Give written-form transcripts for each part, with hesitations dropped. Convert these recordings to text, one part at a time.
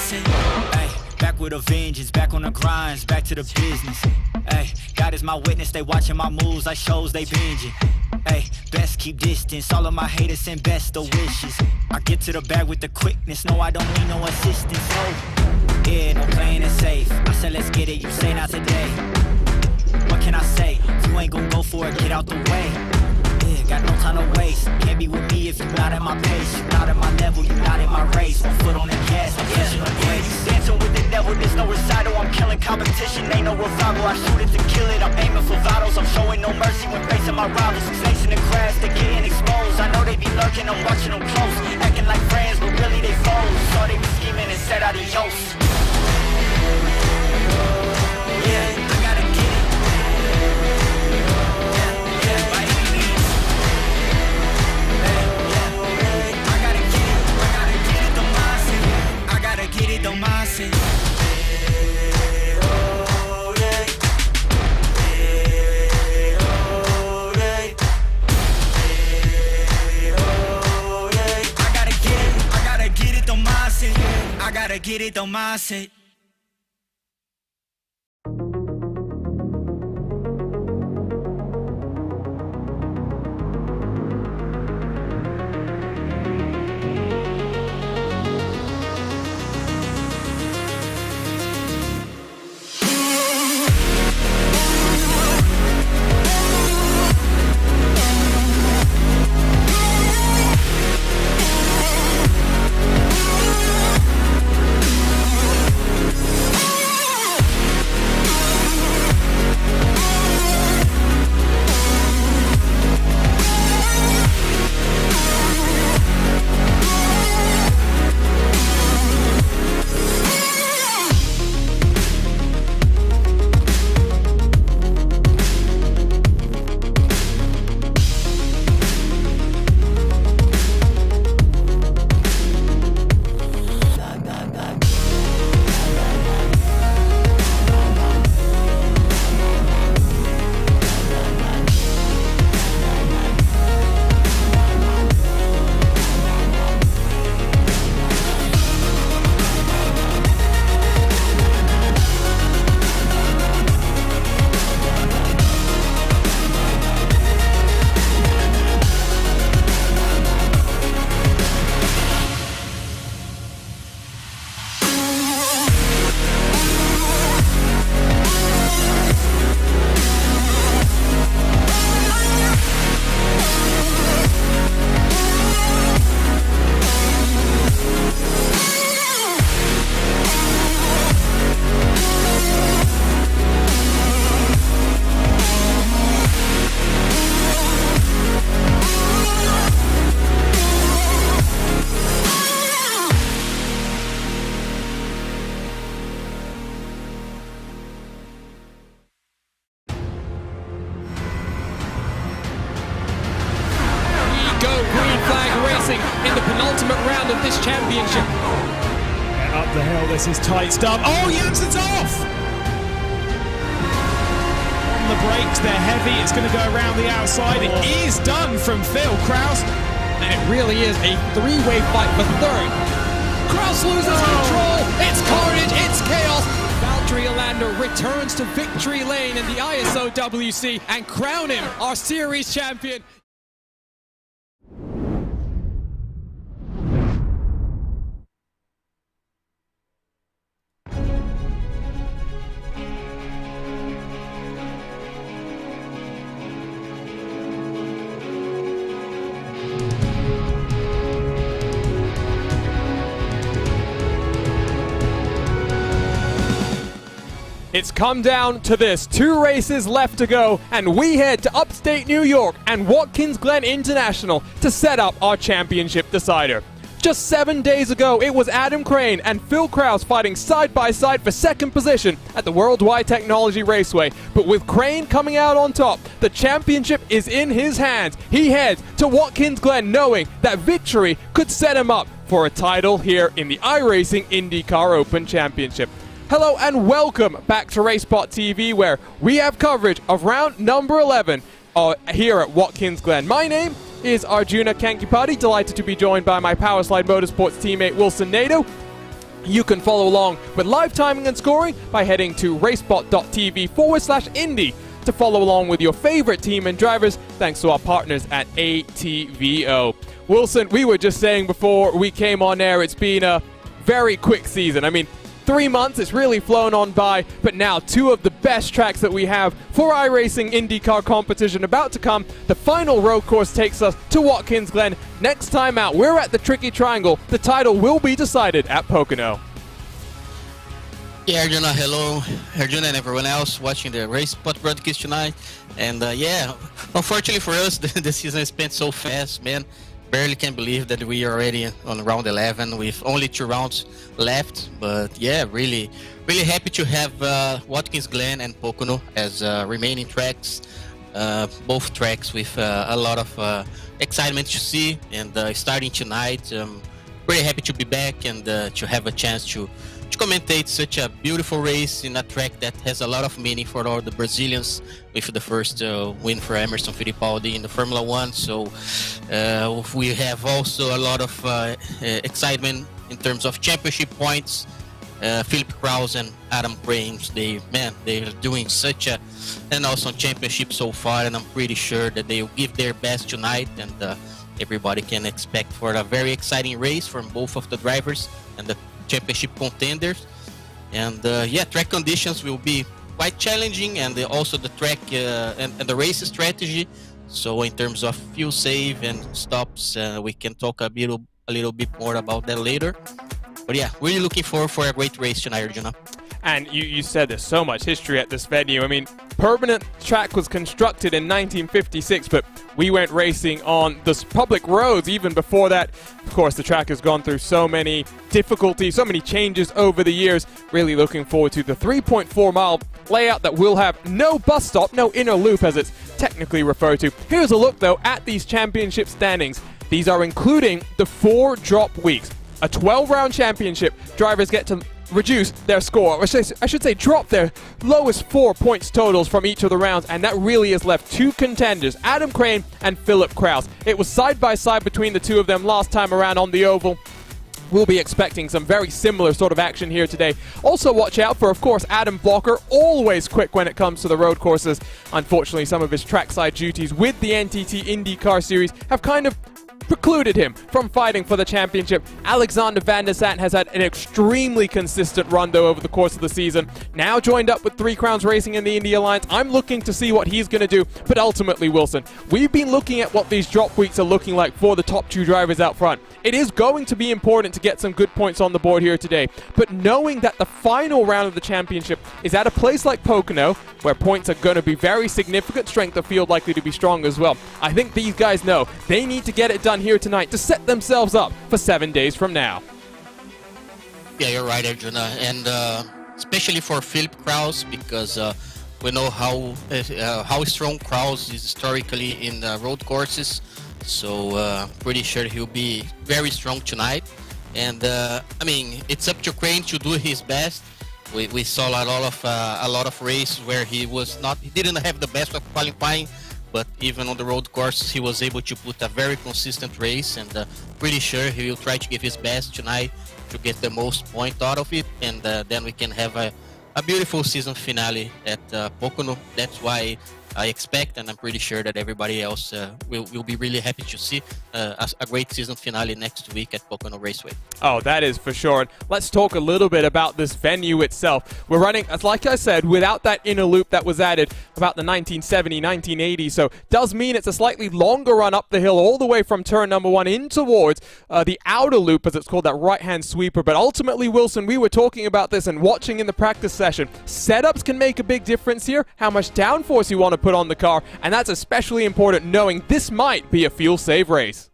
mindset. Ay, back with a vengeance, back on the grinds, back to the business. Ay, God is my witness, they watching my moves like shows they binging. Ay, best keep distance, all of my haters send best of wishes. I get to the bag with the quickness, no I don't need no assistance, no. Yeah, no playing it safe, I said let's get it, you say not today. What can I say, if you ain't gon' go for it, get out the way. Yeah, got no time to waste, can't be with me if you're not at my pace. You're not at my level, you're not in my race. One foot on the gas, I'm catching the pace. Dancing with the devil, there's no recital. I'm killing competition, ain't no revival. I shoot it to kill it, I'm aiming for vitals. I'm showing no mercy when facing my rivals. Snakes in the grass, they getting exposed. I know they be lurking, I'm watching them close. Acting like friends, but really they foes. Saw they be scheming and said adios. Yeah, I gotta get it. Yeah, by any means. I gotta get it, the mindset. I gotta get it, the mindset. I gotta get it, the mindset. In the penultimate round of this championship. Up the hill, this is tight stuff. Oh, Jansen's off! On the brakes, they're heavy. It's going to go around the outside. It is done from Phil Kraus. And it really is a three-way fight for third. Kraus loses control. It's carnage. It's chaos. Valtteri Alander returns to victory lane in the ISOWC and crown him our series champion. It's come down to this. 2 races left to go, and we head to upstate New York and Watkins Glen International to set up our championship decider. Just 7 days ago, it was Adam Crane and Phil Kraus fighting side by side for second position at the Worldwide Technology Raceway. But with Crane coming out on top, the championship is in his hands. He heads to Watkins Glen knowing that victory could set him up for a title here in the iRacing IndyCar Open Championship. Hello and welcome back to RaceSpotTV, where we have coverage of round number 11 here at Watkins Glen. My name is Arjuna Kankipati, delighted to be joined by my Powerslide Motorsports teammate Wilson Nadeau. You can follow along with live timing and scoring by heading to RaceSpot.tv/Indy to follow along with your favorite team and drivers, thanks to our partners at ATVO. Wilson, we were just saying before we came on air, it's been a very quick season. I mean, 3 months, it's really flown on by, but now two of the best tracks that we have for iRacing IndyCar competition about to come. The final road course takes us to Watkins Glen. Next time out, we're at the Tricky Triangle. The title will be decided at Pocono. Yeah, Arjuna, hello, Arjuna and everyone else watching the Race Spot broadcast tonight. And yeah, unfortunately for us, the season has spent so fast, man. Barely can believe that we are already on round 11 with only 2 rounds left. But yeah, really happy to have Watkins Glen and Pocono as remaining tracks. Both tracks with a lot of excitement to see. And starting tonight, very happy to be back and to have a chance to commentate such a beautiful race in a track that has a lot of meaning for all the Brazilians, with the first win for Emerson Fittipaldi in the Formula 1. So we have also a lot of excitement in terms of championship points. Philip Kraus and Adam Cranes, they're doing such an awesome championship so far, and I'm pretty sure that they will give their best tonight, and everybody can expect for a very exciting race from both of the drivers and the championship contenders. And yeah, track conditions will be quite challenging, and also the track and the race strategy. So in terms of fuel save and stops, we can talk a little bit more about that later. But yeah, really looking forward for a great race tonight, Arjuna. And you said there's so much history at this venue. I mean, permanent track was constructed in 1956, but we went racing on the public roads even before that. Of course, the track has gone through so many difficulties, so many changes over the years. Really looking forward to the 3.4-mile layout that will have no bus stop, no inner loop as it's technically referred to. Here's a look, though, at these championship standings. These are including the 4 drop weeks. A 12-round championship. Drivers get to reduce their score, or I should say drop their lowest 4 points totals from each of the rounds, and that really has left 2 contenders, Adam Crane and Philip Kraus. It was side by side between the 2 of them last time around on the oval. We'll be expecting some very similar sort of action here today. Also watch out for, of course, Adam Blocker, always quick when it comes to the road courses. Unfortunately, some of his trackside duties with the NTT IndyCar Series have kind of precluded him from fighting for the championship. Alexander Van der Sat has had an extremely consistent run, though, over the course of the season. Now joined up with 3 Crowns Racing in the Indy Alliance. I'm looking to see what he's going to do. But ultimately, Wilson, we've been looking at what these drop weeks are looking like for the top 2 drivers out front. It is going to be important to get some good points on the board here today. But knowing that the final round of the championship is at a place like Pocono, where points are going to be very significant, strength of field likely to be strong as well, I think these guys know they need to get it done here tonight to set themselves up for 7 days from now. Yeah, you're right, Arjuna, and especially for Philip Kraus, because we know how strong Kraus is historically in road courses. So pretty sure he'll be very strong tonight. And I mean, it's up to Crane to do his best. We saw a lot of races where he didn't have the best of qualifying, but even on the road courses, he was able to put a very consistent race, and pretty sure he will try to give his best tonight to get the most point out of it, and then we can have a beautiful season finale at Pocono. That's why I expect, and I'm pretty sure that everybody else will be really happy to see a great season finale next week at Pocono Raceway. Oh, that is for sure. And let's talk a little bit about this venue itself. We're running, as like I said, without that inner loop that was added about the 1970, 1980. So does mean it's a slightly longer run up the hill all the way from turn number 1 in towards the outer loop, as it's called, that right-hand sweeper. But ultimately, Wilson, we were talking about this and watching in the practice session. Setups can make a big difference here. How much downforce you want to put on the car, and that's especially important knowing this might be a fuel save race.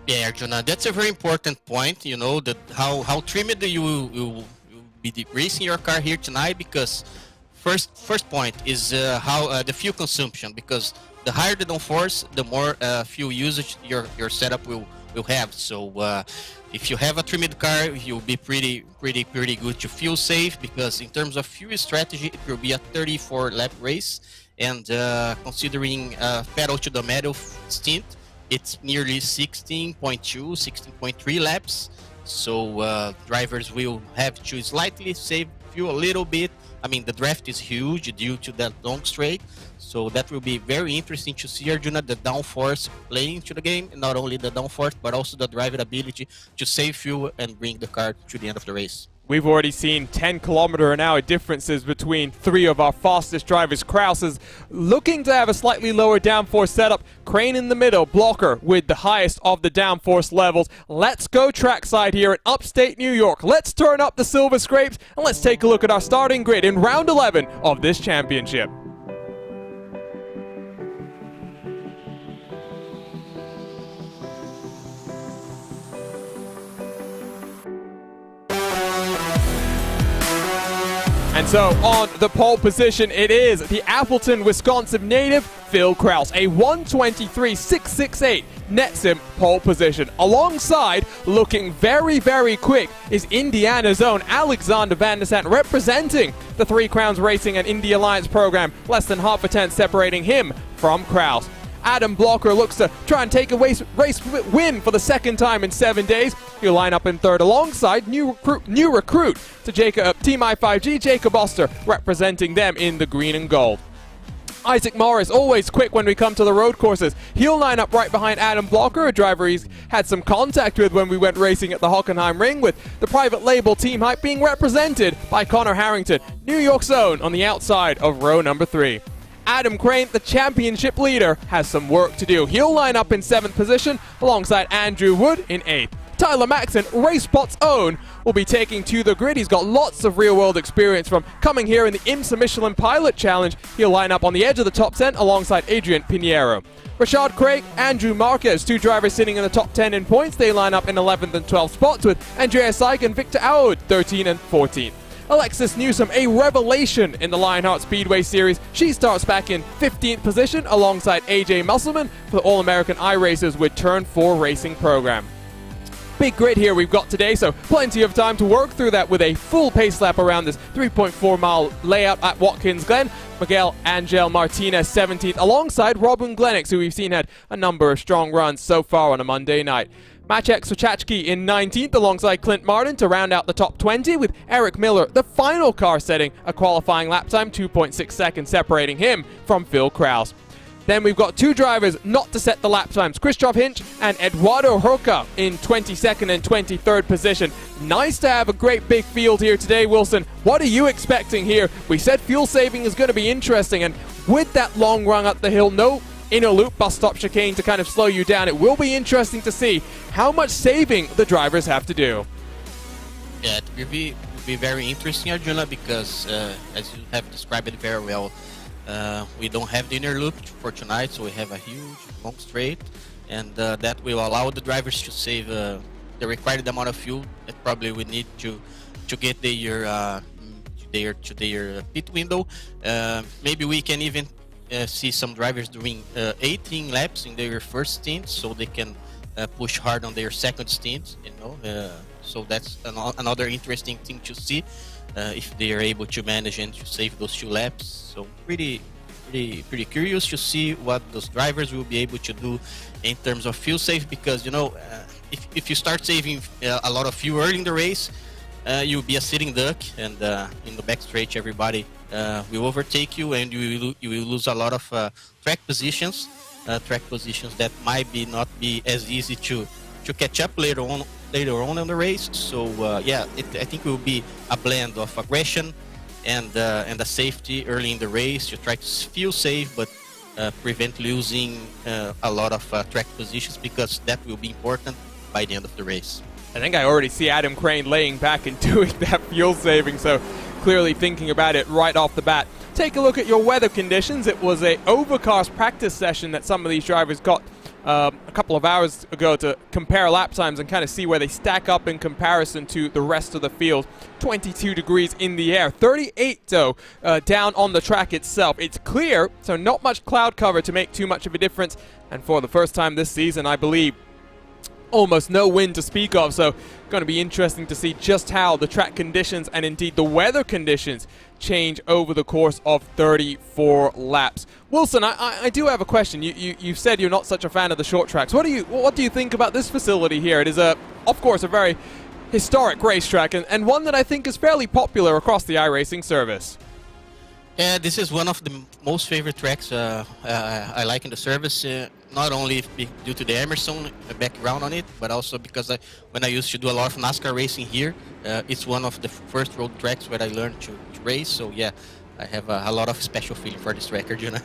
Yeah, Arjuna, that's a very important point, you know, that how trimmed you will be racing your car here tonight, because first point is how the fuel consumption, because the higher the downforce, the more fuel usage your setup will have. So if you have a trimmed car, you'll be pretty good to fuel save, because in terms of fuel strategy, it will be a 34 lap race, and considering pedal to the metal stint, it's nearly 16.3 laps. so drivers will have to slightly save fuel a little bit. I mean, the draft is huge due to that long straight, so that will be very interesting to see, Arjuna, the downforce playing to the game, and not only the downforce, but also the driver ability to save fuel and bring the car to the end of the race. We've already seen 10-kilometer-an-hour differences between three of our fastest drivers. Kraus is looking to have a slightly lower downforce setup. Crane in the middle, Blocker with the highest of the downforce levels. Let's go trackside here in upstate New York. Let's turn up the silver scrapes, and let's take a look at our starting grid in round 11 of this championship. And so on the pole position, it is the Appleton, Wisconsin native, Phil Kraus. A 1:23.668 nets him pole position. Alongside, looking very, very quick, is Indiana's own Alexander Van der Sant, representing the Three Crowns Racing and Indy Alliance program. Less than half a tenth separating him from Kraus. Adam Blocker looks to try and take a race win for the second time in 7 days. He'll line up in third alongside new recruit to Team I5G, Jacob Oster, representing them in the green and gold. Isaac Morris, always quick when we come to the road courses. He'll line up right behind Adam Blocker, a driver he's had some contact with when we went racing at the Hockenheim Ring, with the private label Team Hype being represented by Connor Harrington, New York's own, on the outside of row number 3. Adam Crane, the championship leader, has some work to do. He'll line up in 7th position alongside Andrew Wood in 8th. Tyler Maxson, RaceSpot's own, will be taking to the grid. He's got lots of real-world experience from coming here in the IMSA Michelin Pilot Challenge. He'll line up on the edge of the top 10 alongside Adrian Pinheiro. Rashad Craig, Andrew Marquez, two drivers sitting in the top 10 in points. They line up in 11th and 12th spots, with Andreas Seig and Victor Aoud 13 and 14. Alexis Newsom, a revelation in the Lionheart Speedway Series. She starts back in 15th position alongside AJ Musselman for the All-American iRacers with Turn 4 Racing program. Big grid here we've got today, so plenty of time to work through that with a full pace lap around this 3.4-mile layout at Watkins Glen. Miguel Angel Martinez 17th alongside Robin Glennox, who we've seen had a number of strong runs so far on a Monday night. Maciek Sochacki in 19th alongside Clint Martin to round out the top 20, with Eric Miller, the final car, setting a qualifying lap time, 2.6 seconds separating him from Phil Kraus. Then we've got two drivers not to set the lap times, Christoph Hinch and Eduardo Herca in 22nd and 23rd position. Nice to have a great big field here today, Wilson. What are you expecting here? We said fuel saving is going to be interesting, and with that long run up the hill, no inner loop bus stop chicane to kind of slow you down, it will be interesting to see how much saving the drivers have to do. Yeah, it will be very interesting, Arjuna, because as you have described it very well, we don't have the inner loop for tonight, so we have a huge long straight, and that will allow the drivers to save the required amount of fuel that probably we need to get their pit window. Maybe we can even see some drivers doing 18 laps in their first stint, so they can push hard on their second stint, so that's another interesting thing to see, if they are able to manage and to save those 2 laps. So pretty curious to see what those drivers will be able to do in terms of fuel save, because if you start saving a lot of fuel early in the race, you'll be a sitting duck, and in the back stretch everybody will overtake you, and you will lose a lot of track positions that might not be as easy to catch up later on in the race. So I think it will be a blend of aggression and a safety early in the race to try to feel safe, but prevent losing a lot of track positions, because that will be important by the end of the race. I think I already see Adam Crane laying back and doing that fuel saving, so clearly thinking about it right off the bat. Take a look at your weather conditions. It was a overcast practice session that some of these drivers got a couple of hours ago to compare lap times and kind of see where they stack up in comparison to the rest of the field. 22 degrees in the air, 38 though down on the track itself. It's clear, so not much cloud cover to make too much of a difference, and for the first time this season, I believe, almost no wind to speak of, so going to be interesting to see just how the track conditions and indeed the weather conditions change over the course of 34 laps. Wilson, I do have a question. You've said you're not such a fan of the short tracks. What do you think about this facility here? It is of course a very historic racetrack and one that I think is fairly popular across the iRacing service. Yeah, this is one of the most favorite tracks I like in the service. Not only due to the Emerson background on it, but also because when I used to do a lot of NASCAR racing here, it's one of the first road tracks where I learned to race. So yeah, I have a lot of special feeling for this track, Arjuna.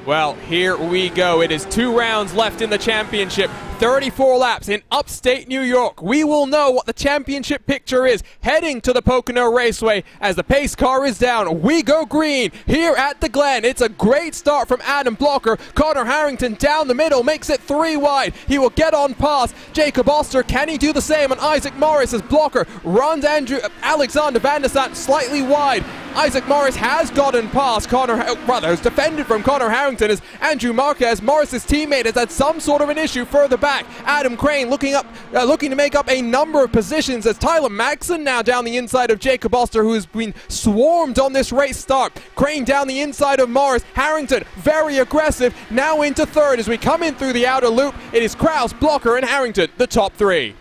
Well, here we go. It is 2 rounds left in the championship. 34 laps in upstate New York. We will know what the championship picture is heading to the Pocono Raceway as the pace car is down. We go green here at the Glen. It's a great start from Adam Blocker. Connor Harrington down the middle makes it 3 wide. He will get on past Jacob Oster. Can he do the same on Isaac Morris as Blocker runs Alexander Van der Sant slightly wide? Isaac Morris has gotten past has defended from Connor Harrington as Andrew Marquez, Morris's teammate, has had some sort of an issue further back. Adam Crane looking to make up a number of positions as Tyler Maxson now down the inside of Jacob Oster, who has been swarmed on this race start. Crane down the inside of Morris. Harrington very aggressive now into 3rd as we come in through the outer loop. It is Kraus, Blocker, and Harrington, the top 3.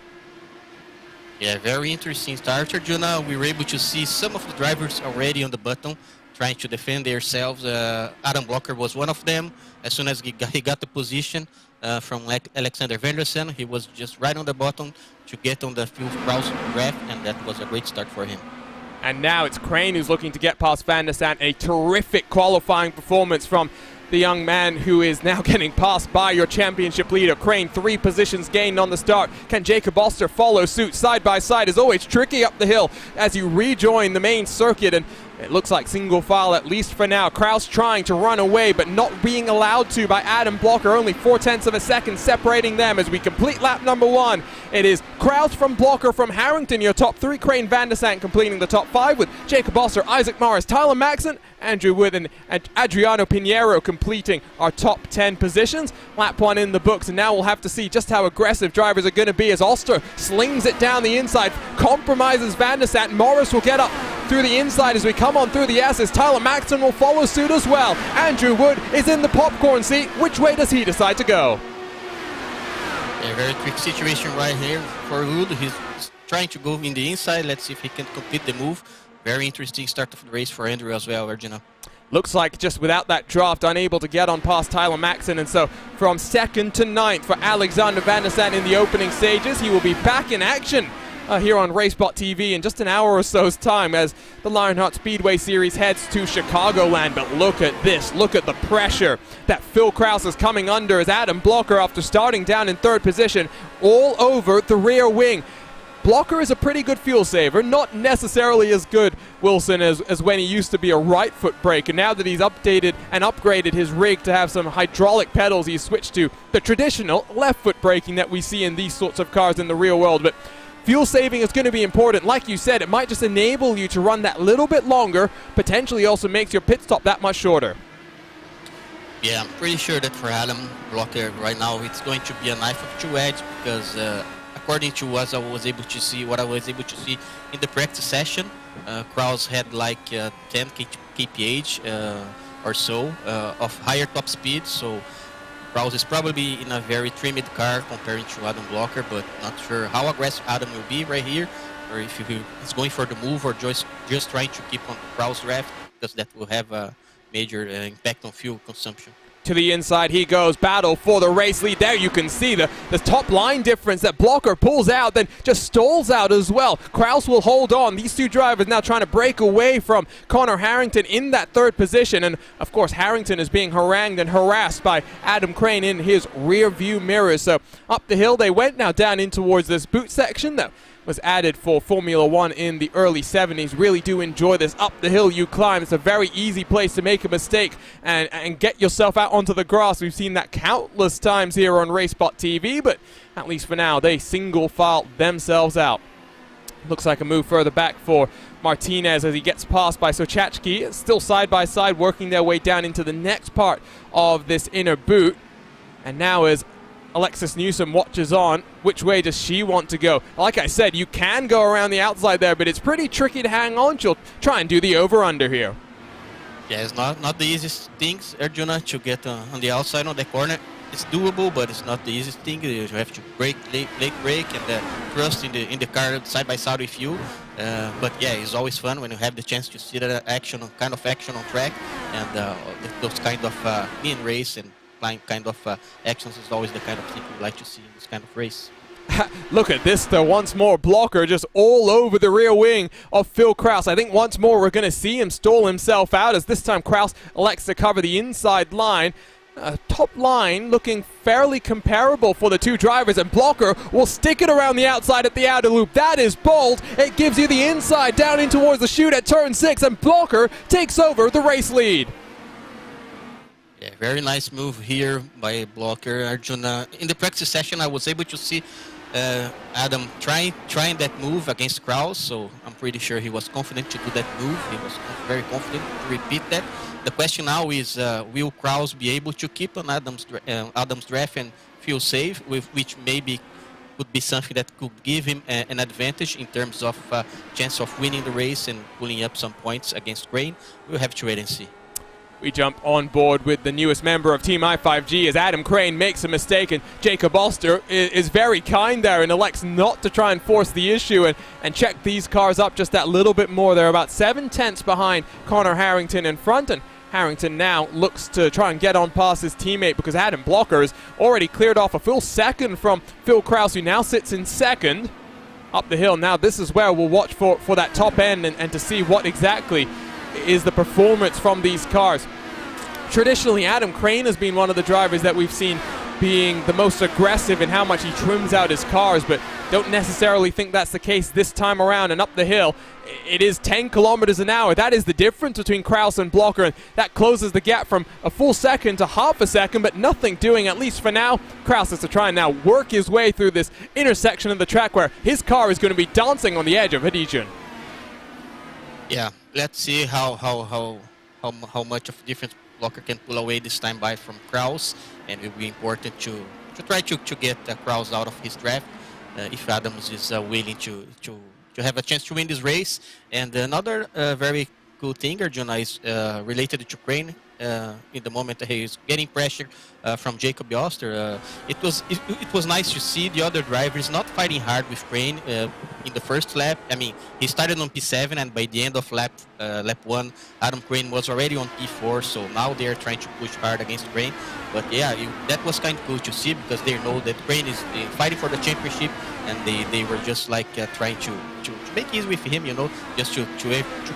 Yeah, very interesting start, Arjuna. We were able to see some of the drivers already on the button trying to defend themselves. Adam Blocker was one of them. As soon as he got the position from Alexander Van der Sant, he was just right on the button to get on the Phil Kraus draft, and that was a great start for him. And now it's Crane who's looking to get past Van der Sant. A terrific qualifying performance from the young man who is now getting passed by your championship leader. Crane 3 positions gained on the start. Can Jacob Oster follow suit? Side by side is always tricky up the hill as you rejoin the main circuit, and it looks like single file at least for now. Kraus trying to run away but not being allowed to by Adam Blocker. Only 0.4 of a second separating them as we complete lap number 1. It is Kraus from Blocker from Harrington, your top 3. Crane Van der Sant completing the top 5 with Jacob Oster, Isaac Morris, Tyler Maxson, Andrew Wood and Adriano Pinheiro completing our top 10 positions. Lap 1 in the books, and now we'll have to see just how aggressive drivers are going to be as Oster slings it down the inside, compromises Van der Sant. Morris will get up through the inside as we come on through the S's. Tyler Maxson will follow suit as well. Andrew Wood is in the popcorn seat. Which way does he decide to go? A very tricky situation right here for Wood. He's trying to go in the inside. Let's see if he can complete the move. Very interesting start of the race for Andrew as well, Arjuna. Looks like just without that draft, unable to get on past Tyler Maxson, and so from 2nd to 9th for Alexander Van der Sant in the opening stages. He will be back in action here on RaceSpotTV in just an hour or so's time as the Lionheart Speedway Series heads to Chicagoland. But look at this, look at the pressure that Phil Kraus is coming under as Adam Blocker, after starting down in 3rd position, all over the rear wing. Blocker is a pretty good fuel saver, not necessarily as good, Wilson, as when he used to be a right foot brake. And now that he's updated and upgraded his rig to have some hydraulic pedals, he's switched to the traditional left foot braking that we see in these sorts of cars in the real world. But fuel saving is going to be important. Like you said, it might just enable you to run that little bit longer, potentially also makes your pit stop that much shorter. Yeah, I'm pretty sure that for Adam Blocker right now, it's going to be a knife of 2 edges because according to what I was able to see in the practice session, Kraus had like 10 kph or so of higher top speed, so Kraus is probably in a very trimmed car compared to Adam Blocker, but not sure how aggressive Adam will be right here, or if he's going for the move or just trying to keep on Kraus draft, because that will have a major impact on fuel consumption. To the inside he goes, battle for the race lead. There you can see the top line difference that Blocker pulls out, then just stalls out as well. Kraus will hold on. These 2 drivers now trying to break away from Connor Harrington in that 3rd position. And of course Harrington is being harangued and harassed by Adam Crane in his rear view mirror. So up the hill they went, now down in towards this boot section that was added for Formula 1 in the early 70s. Really do enjoy this up the hill you climb. It's a very easy place to make a mistake and get yourself out onto the grass. We've seen that countless times here on RaceSpotTV, but at least for now they single file themselves out. Looks like a move further back for Martinez as he gets passed by Sochachki. Still side by side, working their way down into the next part of this inner boot. And now as Alexis Newsom watches on, which way does she want to go? Like I said, you can go around the outside there, but it's pretty tricky to hang on. She'll try and do the over-under here. Yeah, it's not the easiest things, Arjuna, to get on the outside on the corner. it's doable, but it's not the easiest thing. You have to brake, and trust in the car side by side with you. But yeah, it's always fun when you have the chance to see that action on track, and those kind of in race and kind of actions is always the kind of thing we like to see in this kind of race. Look at this though, once more Blocker just all over the rear wing of Phil Kraus. I think once more we're going to see him stall himself out, as this time Kraus elects to cover the inside line. Top line looking fairly comparable for the two drivers, and Blocker will stick it around the outside at the outer loop. That is bold. It gives you the inside down in towards the chute at turn 6, and Blocker takes over the race lead. Yeah, very nice move here by Blocker. Arjuna, in the practice session I was able to see Adam trying that move against Kraus, so I'm pretty sure he was confident to do that move. He was very confident to repeat that. The question now is, will Kraus be able to keep on Adam's draft and feel safe, with which maybe could be something that could give him an advantage in terms of chance of winning the race and pulling up some points against Crane. We'll have to wait and see. We jump on board with the newest member of Team i5G as Adam Crane makes a mistake, and Jacob Oster is very kind there and elects not to try and force the issue and check these cars up just that little bit more. They're about 7/10 behind Connor Harrington in front, and Harrington now looks to try and get on past his teammate because Adam Blocker has already cleared off a full second from Phil Kraus, who now sits in second up the hill. Now this is where we'll watch for that top end and to see what exactly is the performance from these cars. Traditionally, Adam Crane has been one of the drivers that we've seen being the most aggressive in how much he trims out his cars, but don't necessarily think that's the case this time around. And up the hill, it is 10 kilometers an hour. That is the difference between Kraus and Blocker, and that closes the gap from a full second to half a second, but nothing doing, at least for now. Kraus has to try and now work his way through this intersection of the track where his car is going to be dancing on the edge of a region. Yeah, let's see how much of a difference Blocker can pull away this time by from Kraus, and it will be important to try to get Kraus out of his draft if Adams is willing to have a chance to win this race. And another very cool thing, Arjuna, is related to Crane. In the moment he is getting pressure from Jacob Oster. It was nice to see the other drivers not fighting hard with Crane in the first lap. I mean, he started on P7, and by the end of lap 1, Adam Crane was already on P4. So now they are trying to push hard against Crane. But yeah, that was kind of cool to see, because they know that Crane is fighting for the championship, and they were just like trying to make easy with him, you know, just to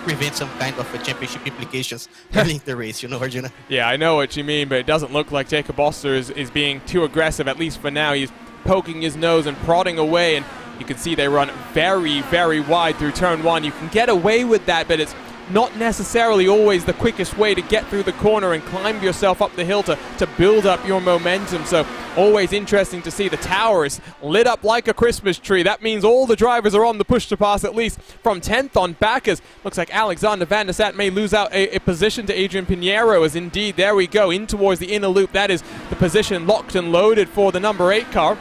prevent some kind of championship implications early in the race, you know, Arjuna. Yeah, I know what you mean, but it doesn't look like Jacob Oster is being too aggressive, at least for now. He's poking his nose and prodding away, and you can see they run very, very wide through turn 1. You can get away with that, but it's not necessarily always the quickest way to get through the corner and climb yourself up the hill to build up your momentum. So always interesting to see. The tower is lit up like a Christmas tree. That means all the drivers are on the push to pass, at least from 10th on back, as looks like Alexander Van der Sat may lose out a position to Adrian Pinheiro, as indeed, there we go, in towards the inner loop. That is the position locked and loaded for the number 8 car.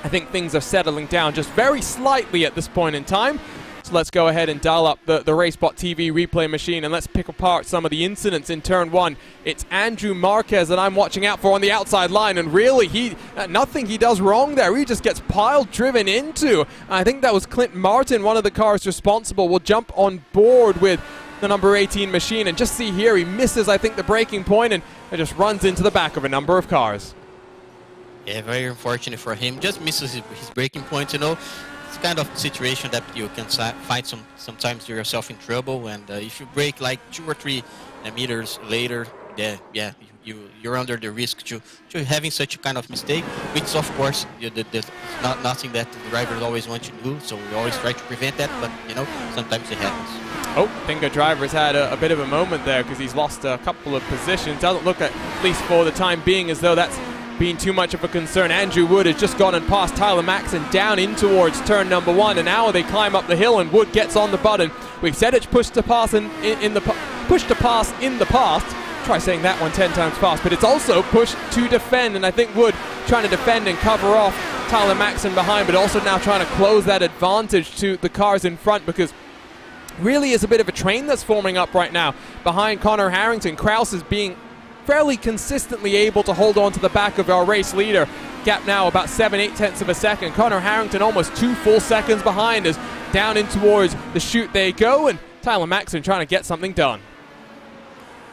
I think things are settling down just very slightly at this point in time. So let's go ahead and dial up the RaceSpotTV replay machine, and let's pick apart some of the incidents in turn 1. It's Andrew Marquez that I'm watching out for on the outside line, and really nothing he does wrong there. He just gets driven into. I think that was Clint Martin, one of the cars responsible. Will jump on board with the number 18 machine, and just see here, he misses, I think, the braking point, and it just runs into the back of a number of cars. Yeah, very unfortunate for him. Just misses his braking point, you know. It's kind of situation that you can find sometimes yourself in trouble, and if you brake like 2 or 3 meters later, yeah, you're under the risk to having such a kind of mistake, which of course not nothing that the drivers always want to do. So we always try to prevent that, but you know, sometimes it happens. Oh, I think the driver's had a bit of a moment there, because he's lost a couple of positions. Doesn't look, at least for the time being, as though that's been too much of a concern. Andrew Wood has just gone and passed Tyler Maxson down in towards turn number 1, and now they climb up the hill, and Wood gets on the button. We've said it's push to pass in the past. Try saying that one 10 times fast, but it's also push to defend, and I think Wood trying to defend and cover off Tyler Maxson behind, but also now trying to close that advantage to the cars in front, because really is a bit of a train that's forming up right now behind Connor Harrington. Kraus is being fairly consistently able to hold on to the back of our race leader. Gap now about 7-8 tenths of a second. Connor Harrington almost 2 full seconds behind us. Down in towards the chute they go, and Tyler Maxson trying to get something done.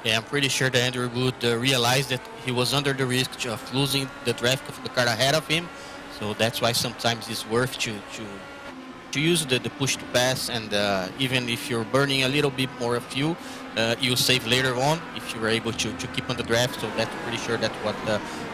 Yeah, I'm pretty sure that Andrew Wood realized that he was under the risk of losing the draft of the car ahead of him. So that's why sometimes it's worth to use the push to pass, and even if you're burning a little bit more fuel, you'll save later on if you were able to keep on the draft. So that's pretty sure that's what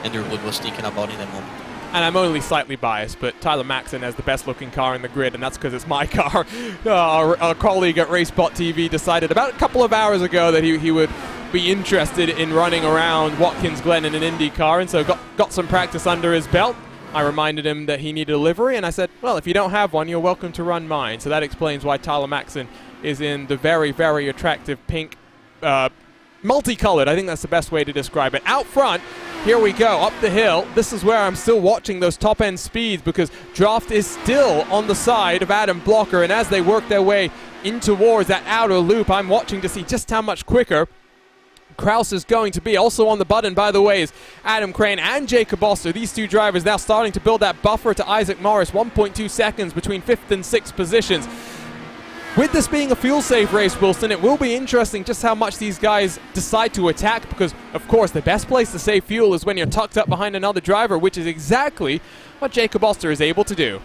Andrew Wood was thinking about in that moment. And I'm only slightly biased, but Tyler Maxson has the best looking car in the grid, and that's because it's my car. Our colleague at RaceSpotTV decided about a couple of hours ago that he would be interested in running around Watkins Glen in an IndyCar, and so got some practice under his belt. I reminded him that he needed a livery, and I said, well, if you don't have one, you're welcome to run mine. So that explains why Tyler Maxson is in the very, very attractive pink, multicolored. I think that's the best way to describe it. Out front, here we go, up the hill. This is where I'm still watching those top-end speeds, because Draft is still on the side of Adam Blocker, and as they work their way in towards that outer loop, I'm watching to see just how much quicker Kraus is going to be. Also on the button, by the way, is Adam Crane and Jacob Oster. These two drivers now starting to build that buffer to Isaac Morris. 1.2 seconds between 5th and 6th positions. With this being a fuel-safe race, Wilson, it will be interesting just how much these guys decide to attack, because, of course, the best place to save fuel is when you're tucked up behind another driver, which is exactly what Jacob Oster is able to do.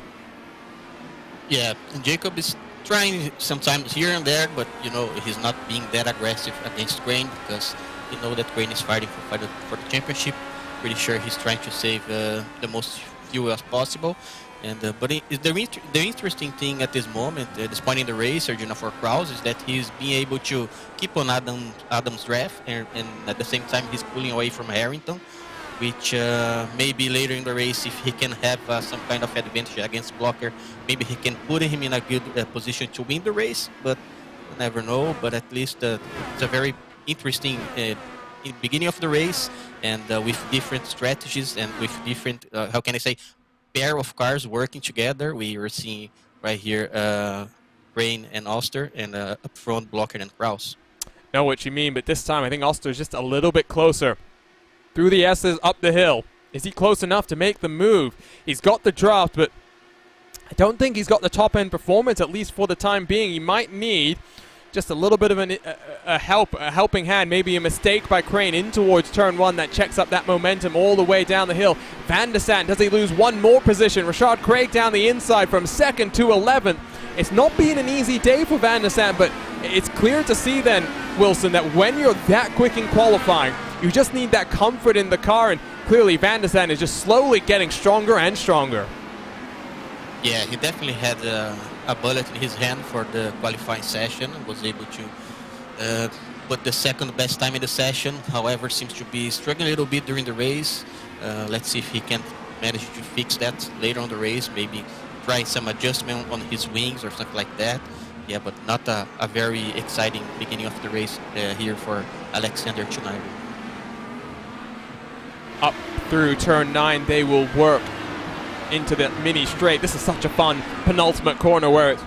Yeah, and Jacob is trying sometimes here and there, but you know, he's not being that aggressive against Crane, because you know that Crane is fighting for the championship. Pretty sure he's trying to save the most fuel as possible. And but the interesting thing at this moment, at this point in the race, Sergio, for Kraus, is that he's being able to keep on Adam's draft, and at the same time he's pulling away from Harrington, which maybe later in the race, if he can have some kind of advantage against Blocker, maybe he can put him in a good position to win the race, but you never know. But at least it's a very interesting beginning of the race, and with different strategies and with different, how can I say, pair of cars working together. We were seeing right here Crane and Oster, and up front Blocker and Kraus. Know what you mean, but this time I think Oster's just a little bit closer. Through the S's, up the hill. Is he close enough to make the move? He's got the draft, but I don't think he's got the top-end performance, at least for the time being. He might need just a little bit of a helping hand, maybe a mistake by Crane in towards turn 1 that checks up that momentum all the way down the hill. Van der Sant, does he lose one more position? Rashad Craig down the inside from 2nd to 11th. It's not been an easy day for Van der Sant, but it's clear to see then, Wilson, that when you're that quick in qualifying, you just need that comfort in the car, and clearly Van der Sant is just slowly getting stronger and stronger. Yeah, he definitely had a bullet in his hand for the qualifying session, and was able to put the second best time in the session. However, seems to be struggling a little bit during the race. Let's see if he can manage to fix that later on the race, maybe try some adjustment on his wings or something like that. Yeah, but not a very exciting beginning of the race here for Alexander tonight. Up through turn 9, they will work into the mini straight. This is such a fun penultimate corner where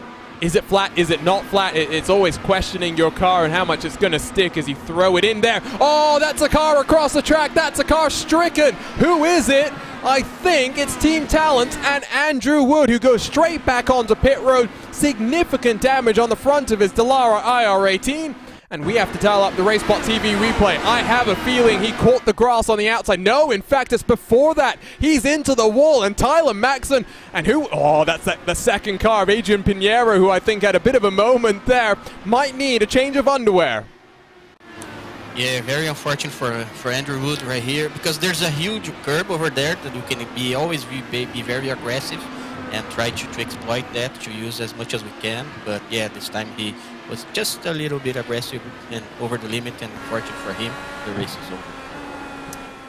is it flat, is it not flat? It's always questioning your car and how much it's going to stick as you throw it in there. Oh, that's a car across the track. That's a car stricken. Who is it? I think it's Team Talent and Andrew Wood, who goes straight back onto pit road. Significant damage on the front of his Dallara IR18. And we have to dial up the RaceSpotTV replay. I have a feeling he caught the grass on the outside. No, in fact, it's before that. He's into the wall, and Tyler Maxson, and who, oh, that's the second car of Adrian Pinheiro, who I think had a bit of a moment there, might need a change of underwear. Yeah, very unfortunate for Andrew Wood right here, because there's a huge curb over there that you can always be very aggressive and try to exploit that, to use as much as we can. But yeah, this time he was just a little bit aggressive and over the limit, and unfortunate for him, the race is over.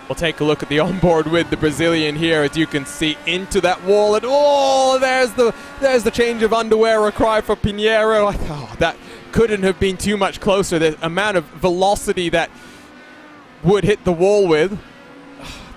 We'll take a look at the onboard with the Brazilian here, as you can see, into that wall, and oh, there's the change of underwear, a cry for Pinheiro. Oh, that couldn't have been too much closer. The amount of velocity that Wood hit the wall with.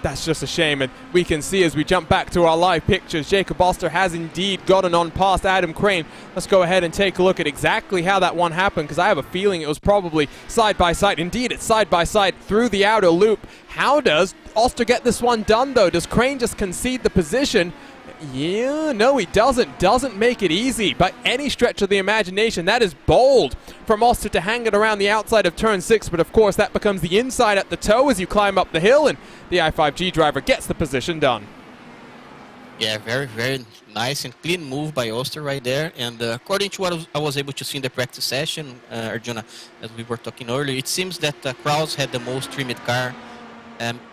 that's just a shame. And we can see as we jump back to our live pictures, Jacob Oster has indeed gotten on past Adam Crane. Let's go ahead and take a look at exactly how that one happened, because I have a feeling it was probably side by side. Indeed, it's side by side through the outer loop. How does Oster get this one done, though? Does Crane just concede the position? Yeah, no, he doesn't. Doesn't make it easy by any stretch of the imagination. That is bold from Oster to hang it around the outside of turn 6, but of course that becomes the inside at the toe as you climb up the hill, and the i5G driver gets the position done. Yeah, very, very nice and clean move by Oster right there. And according to what I was able to see in the practice session, Arjuna, as we were talking earlier, it seems that Kraus had the most trimmed car.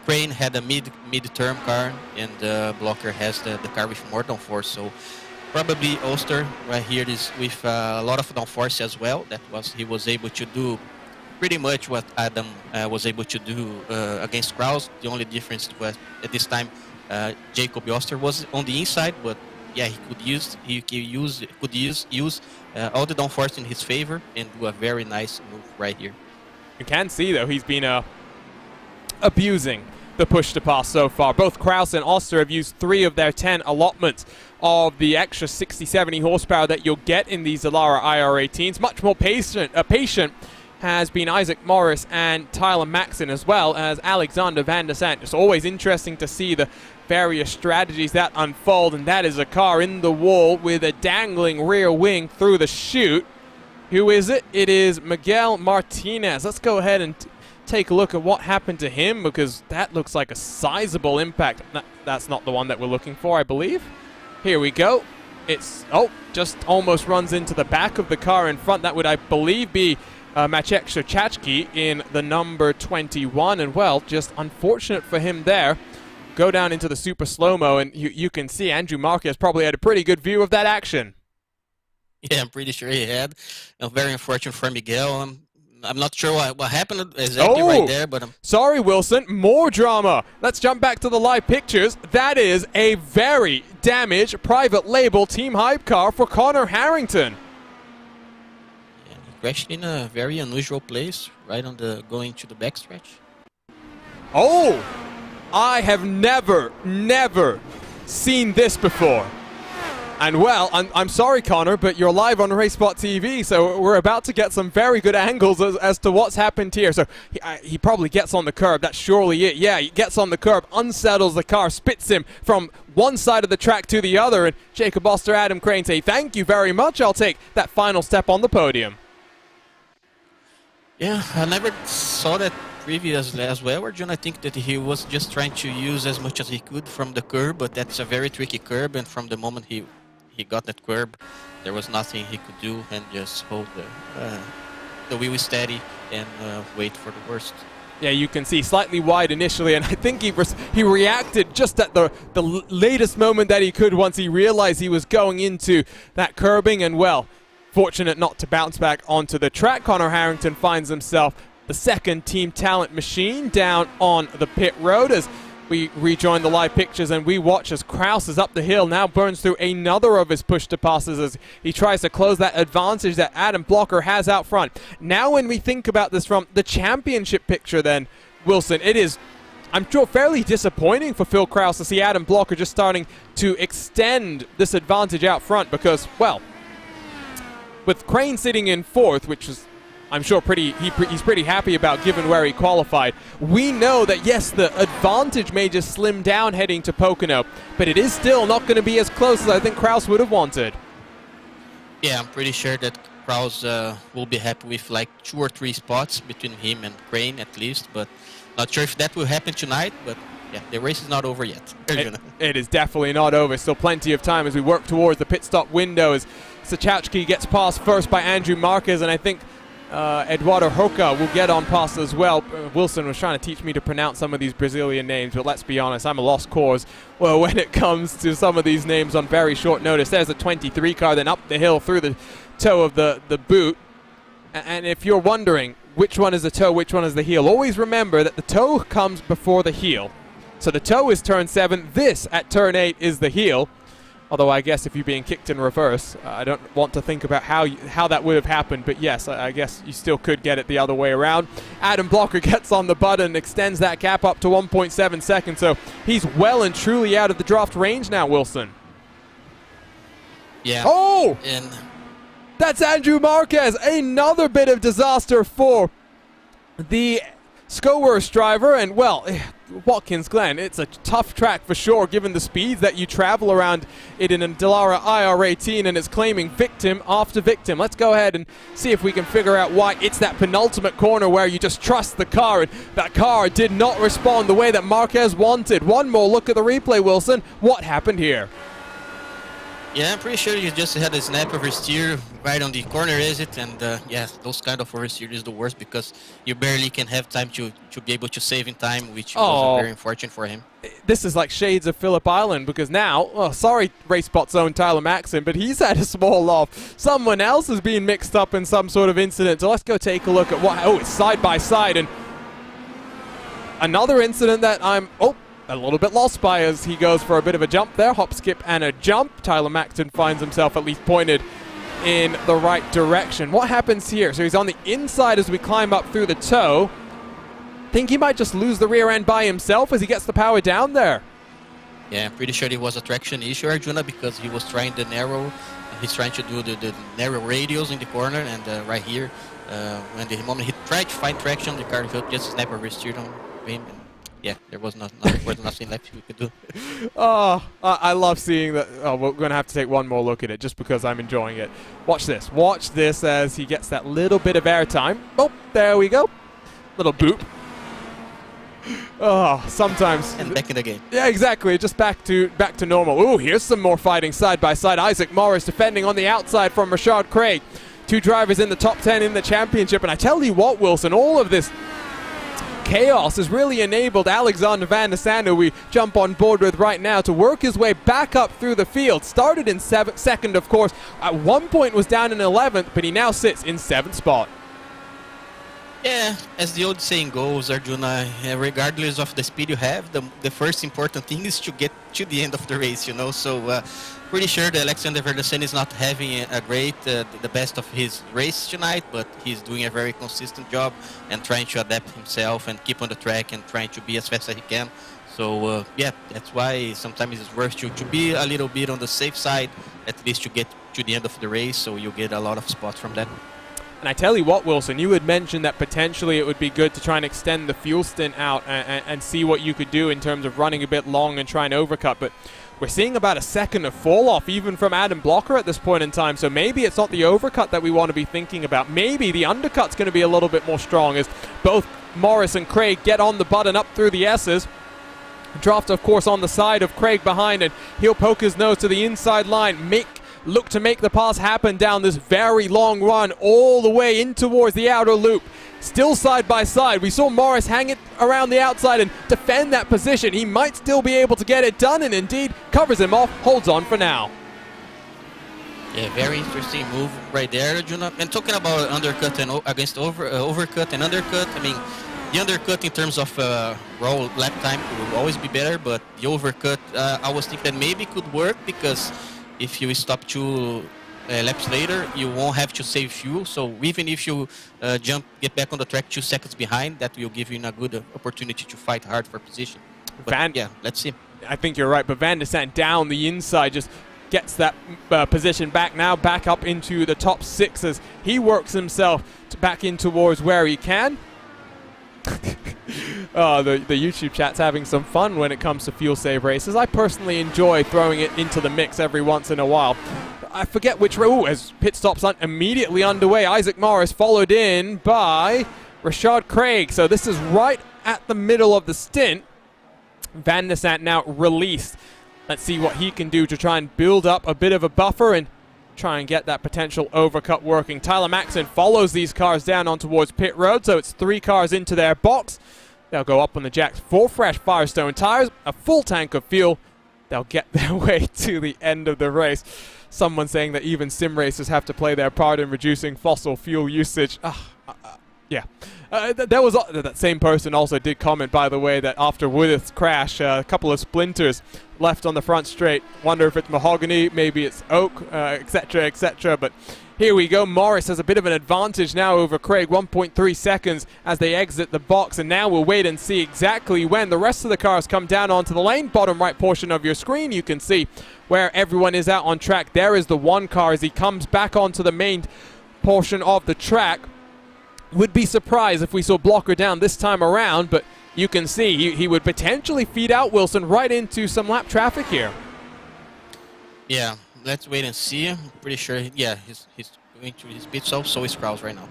Crane had a mid-term car, and Blocker has the car with more downforce. So probably Oster right here is with a lot of downforce as well. He was able to do pretty much what Adam was able to do against Kraus. The only difference was at this time Jacob Oster was on the inside, but yeah, he could use all the downforce in his favor and do a very nice move right here. You can see though he's been abusing the push to pass so far. Both Kraus and Oster have used 3 of their 10 allotments of the extra 60-70 horsepower that you'll get in these Elara IR18s. Much more patient has been Isaac Morris and Tyler Maxson, as well as Alexander Van der Sant. It's always interesting to see the various strategies that unfold, and that is a car in the wall with a dangling rear wing through the chute. Who is it? It is Miguel Martinez. Let's go ahead and take a look at what happened to him, because that looks like a sizable impact. That's not the one that we're looking for, I believe. Here we go. It's, just almost runs into the back of the car in front. That would, I believe, be Maciek Szczerchacki in the number 21. And, well, just unfortunate for him there. Go down into the super slow-mo, and you can see Andrew Marquez probably had a pretty good view of that action. Yeah, I'm pretty sure he had. Very unfortunate for Miguel. I'm not sure what happened exactly right there, but sorry, Wilson. More drama. Let's jump back to the live pictures. That is a very damaged private label Team Hype car for Connor Harrington. Yeah, he crashed in a very unusual place, right on the going to the backstretch. Oh, I have never seen this before. And well, I'm sorry, Connor, but you're live on RaceSpotTV, so we're about to get some very good angles as to what's happened here. So he probably gets on the curb. That's surely it. Yeah, he gets on the curb, unsettles the car, spits him from one side of the track to the other, and Jacob Oster, Adam Crane say, thank you very much. I'll take that final step on the podium. Yeah, I never saw that previously as well, Arjun. I think that he was just trying to use as much as he could from the curb, but that's a very tricky curb, and from the moment he got that curb, there was nothing he could do and just hold the wheel steady and wait for the worst. Yeah, you can see slightly wide initially, and I think he reacted just at the latest moment that he could once he realized he was going into that curbing, and well, fortunate not to bounce back onto the track. Connor Harrington finds himself the second Team Talent machine down on the pit road as we rejoin the live pictures, and we watch as Kraus is up the hill, now burns through another of his push to passes as he tries to close that advantage that Adam Blocker has out front. Now when we think about this from the championship picture then, Wilson, it is, I'm sure, fairly disappointing for Phil Kraus to see Adam Blocker just starting to extend this advantage out front because, well, with Crane sitting in 4th, which is I'm sure he's pretty happy about given where he qualified. We know that, yes, the advantage may just slim down heading to Pocono, but it is still not going to be as close as I think Kraus would have wanted. Yeah, I'm pretty sure that Kraus will be happy with like 2 or 3 spots between him and Crane at least, but not sure if that will happen tonight, but yeah, the race is not over yet. It is definitely not over. Still plenty of time as we work towards the pit stop window as Szczerchacki gets passed first by Andrew Marquez, and I think Eduardo Roca will get on past as well. Wilson was trying to teach me to pronounce some of these Brazilian names, but let's be honest, I'm a lost cause when it comes to some of these names on very short notice. There's a 23 car, then up the hill through the toe of the boot. And if you're wondering which one is the toe, which one is the heel, always remember that the toe comes before the heel. So the toe is turn 7. This at turn 8 is the heel. Although I guess if you're being kicked in reverse, I don't want to think about how that would have happened. But yes, I guess you still could get it the other way around. Adam Blocker gets on the button, extends that gap up to 1.7 seconds. So he's well and truly out of the draft range now, Wilson. Yeah. Oh! And That's Andrew Marquez. Another bit of disaster for the Skowers driver. And, well, Watkins Glen, it's a tough track for sure, given the speeds that you travel around it in a Dallara IR18, and it's claiming victim after victim. Let's go ahead and see if we can figure out why it's that penultimate corner where you just trust the car, and that car did not respond the way that Marquez wanted. One more look at the replay, Wilson. What happened here? yeah, I'm pretty sure you just had a snap oversteer right on the corner exit, and yeah, those kind of oversteer is the worst because you barely can have time to be able to save in time, which was very unfortunate for him. This is like shades of Phillip Island, because now, sorry RaceSpot's own Tyler Maxson, but he's had a small off. Someone else has been mixed up in some sort of incident. So let's go take a look at what, it's side by side, and another incident that I'm, a little bit lost by as he goes for a bit of a jump there. Hop, skip, and a jump. Tyler Maxton finds himself at least pointed in the right direction. What happens here? So he's on the inside as we climb up through the toe. Think he might just lose the rear end by himself as he gets the power down there. Yeah, I'm pretty sure it was a traction issue, Arjuna, because he was trying the narrow. He's trying to do the narrow radials in the corner, and right here, when the moment he tried to find traction, the car just snap oversteered on him. Yeah, there was nothing left we could do. I love seeing that. We're going to have to take one more look at it just because I'm enjoying it. Watch this. Watch this as he gets that little bit of airtime. Oh, there we go. Little boop. Sometimes. And back in the game. Yeah, exactly. Just back to normal. Ooh, here's some more fighting side by side. Isaac Morris defending on the outside from Rashad Craig. Two drivers in the top 10 in the championship. And I tell you what, Wilson, all of this chaos has really enabled Alexander Van der Sande, who we jump on board with right now, to work his way back up through the field. Started in second, of course. At one point was down in 11th, but he now sits in 7th spot. Yeah, as the old saying goes, Arjuna, regardless of the speed you have, the first important thing is to get to the end of the race, you know. So pretty sure that Alexander Van der Sande is not having a great, the best of his race tonight, but he's doing a very consistent job and trying to adapt himself and keep on the track and trying to be as fast as he can. So yeah, that's why sometimes it's worth to be a little bit on the safe side, at least to get to the end of the race, so you get a lot of spots from that. And I tell you what, Wilson, you had mentioned that potentially it would be good to try and extend the fuel stint out and see what you could do in terms of running a bit long and try and overcut. But we're seeing about a second of fall off even from Adam Blocker at this point in time. So maybe it's not the overcut that we want to be thinking about. Maybe the undercut's going to be a little bit more strong as both Morris and Craig get on the button up through the S's. Draft, of course, on the side of Craig behind, and he'll poke his nose to the inside line. Look to make the pass happen down this very long run all the way in towards the outer loop. Still side by side. We saw Morris hang it around the outside and defend that position. He might still be able to get it done, and indeed covers him off, holds on for now. Yeah, very interesting move right there, Arjuna. And talking about undercut and against overcut and undercut, I mean, the undercut in terms of raw lap time will always be better, but the overcut, I was thinking that maybe could work because if you stop 2 laps later, you won't have to save fuel. So even if you get back on the track 2 seconds behind, that will give you a good opportunity to fight hard for position. But yeah, let's see. I think you're right, but Van der Sande down the inside just gets that position back now, back up into the top 6 as he works himself back in towards where he can. The YouTube chat's having some fun when it comes to fuel save races. I personally enjoy throwing it into the mix every once in a while. I forget which row, as pit stops immediately underway. Isaac Morris followed in by Rashad Craig. So this is right at the middle of the stint. Van der Sande now released. Let's see what he can do to try and build up a bit of a buffer and try and get that potential overcut working. Tyler Maxson follows these cars down on towards pit road, so it's 3 cars into their box. They'll go up on the jacks, 4 fresh Firestone tires, a full tank of fuel. They'll get their way to the end of the race. Someone saying that even sim racers have to play their part in reducing fossil fuel usage. Yeah. That same person also did comment, by the way, that after Woodith's crash, a couple of splinters left on the front straight. Wonder if it's mahogany, maybe it's oak, etc., etc. But here we go. Morris has a bit of an advantage now over Craig, 1.3 seconds as they exit the box. And now we'll wait and see exactly when the rest of the cars come down onto the lane. Bottom right portion of your screen, you can see where everyone is out on track. There is the one car as he comes back onto the main portion of the track. Would be surprised if we saw Blocker down this time around, but you can see he would potentially feed out Wilson right into some lap traffic here. Yeah, let's wait and see. I'm pretty sure, yeah, he's going to his pit stop, so is Kraus right now.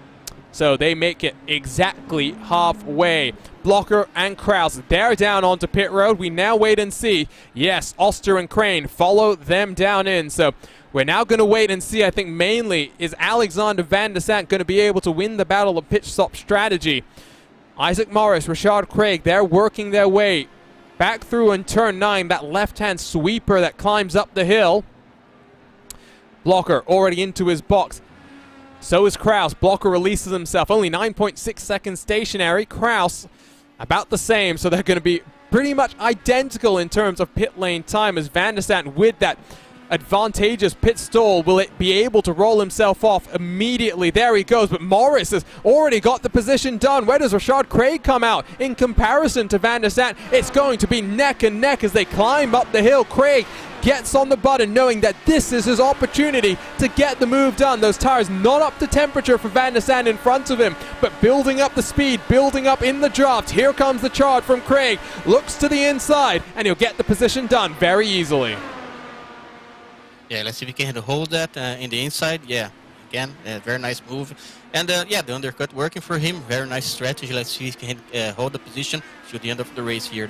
So they make it exactly halfway. Blocker and Kraus, they're down onto pit road. We now wait and see. Yes, Oster and Crane follow them down in. So we're now going to wait and see. I think mainly is Alexander Van der Sant going to be able to win the battle of pit stop strategy. Isaac Morris, Rashad Craig, they're working their way back through in turn 9. That left-hand sweeper that climbs up the hill. Blocker already into his box. So is Kraus. Blocker releases himself. Only 9.6 seconds stationary. Kraus about the same. So they're going to be pretty much identical in terms of pit lane time as Van der Sant with that advantageous pit stall. Will it be able to roll himself off immediately? There he goes, but Morris has already got the position done. Where does Rashad Craig come out? In comparison to Van der Sant, it's going to be neck and neck as they climb up the hill. Craig gets on the button knowing that this is his opportunity to get the move done. Those tires not up to temperature for Van der Sant in front of him, but building up the speed, building up in the draft. Here comes the charge from Craig. Looks to the inside, and he'll get the position done very easily. Yeah, let's see if we can hold that in the inside. Yeah, again, very nice move. And yeah, the undercut working for him. Very nice strategy. Let's see if he can hold the position to the end of the race here.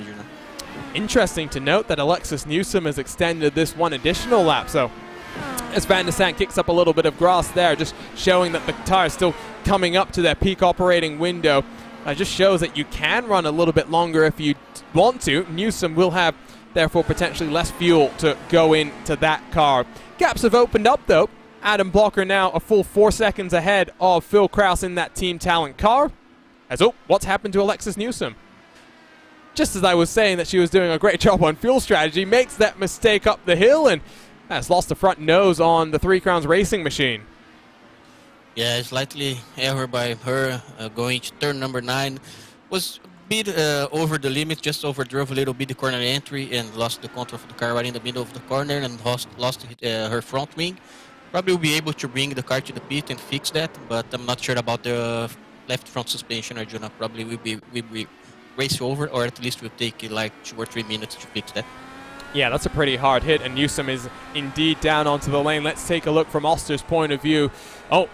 Interesting to note that Alexis Newsom has extended this one additional lap. So as Van der Sant kicks up a little bit of grass there, just showing that the tire is still coming up to their peak operating window. Just shows that you can run a little bit longer if you want to. Newsom will have therefore potentially less fuel to go into that car. Gaps have opened up though. Adam Blocker now a full 4 seconds ahead of Phil Kraus in that Team Talent car. As what's happened to Alexis Newsom? Just as I was saying that she was doing a great job on fuel strategy, makes that mistake up the hill and has lost the front nose on the Three Crowns racing machine. Yeah, slightly error by her going to turn number 9. Was bit over the limit, just overdrove a little bit the corner entry and lost the control of the car right in the middle of the corner and lost her front wing. Probably will be able to bring the car to the pit and fix that, but I'm not sure about the left front suspension. Arjuna probably will be race over, or at least will take like 2 or 3 minutes to fix that. Yeah, that's a pretty hard hit, and Newsom is indeed down onto the lane. Let's take a look from Oster's point of view.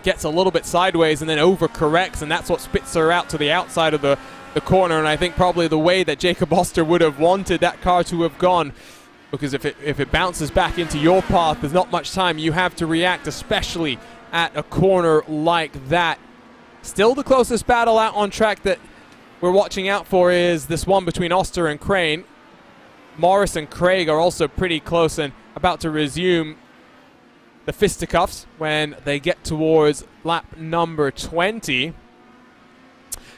Gets a little bit sideways and then overcorrects, and that's what spits her out to the outside of the corner. And I think probably the way that Jacob Oster would have wanted that car to have gone, because if it bounces back into your path, there's not much time you have to react, especially at a corner like that. Still the closest battle out on track that we're watching out for is this one between Oster and Crane. Morris and Craig are also pretty close and about to resume the fisticuffs when they get towards lap number 20.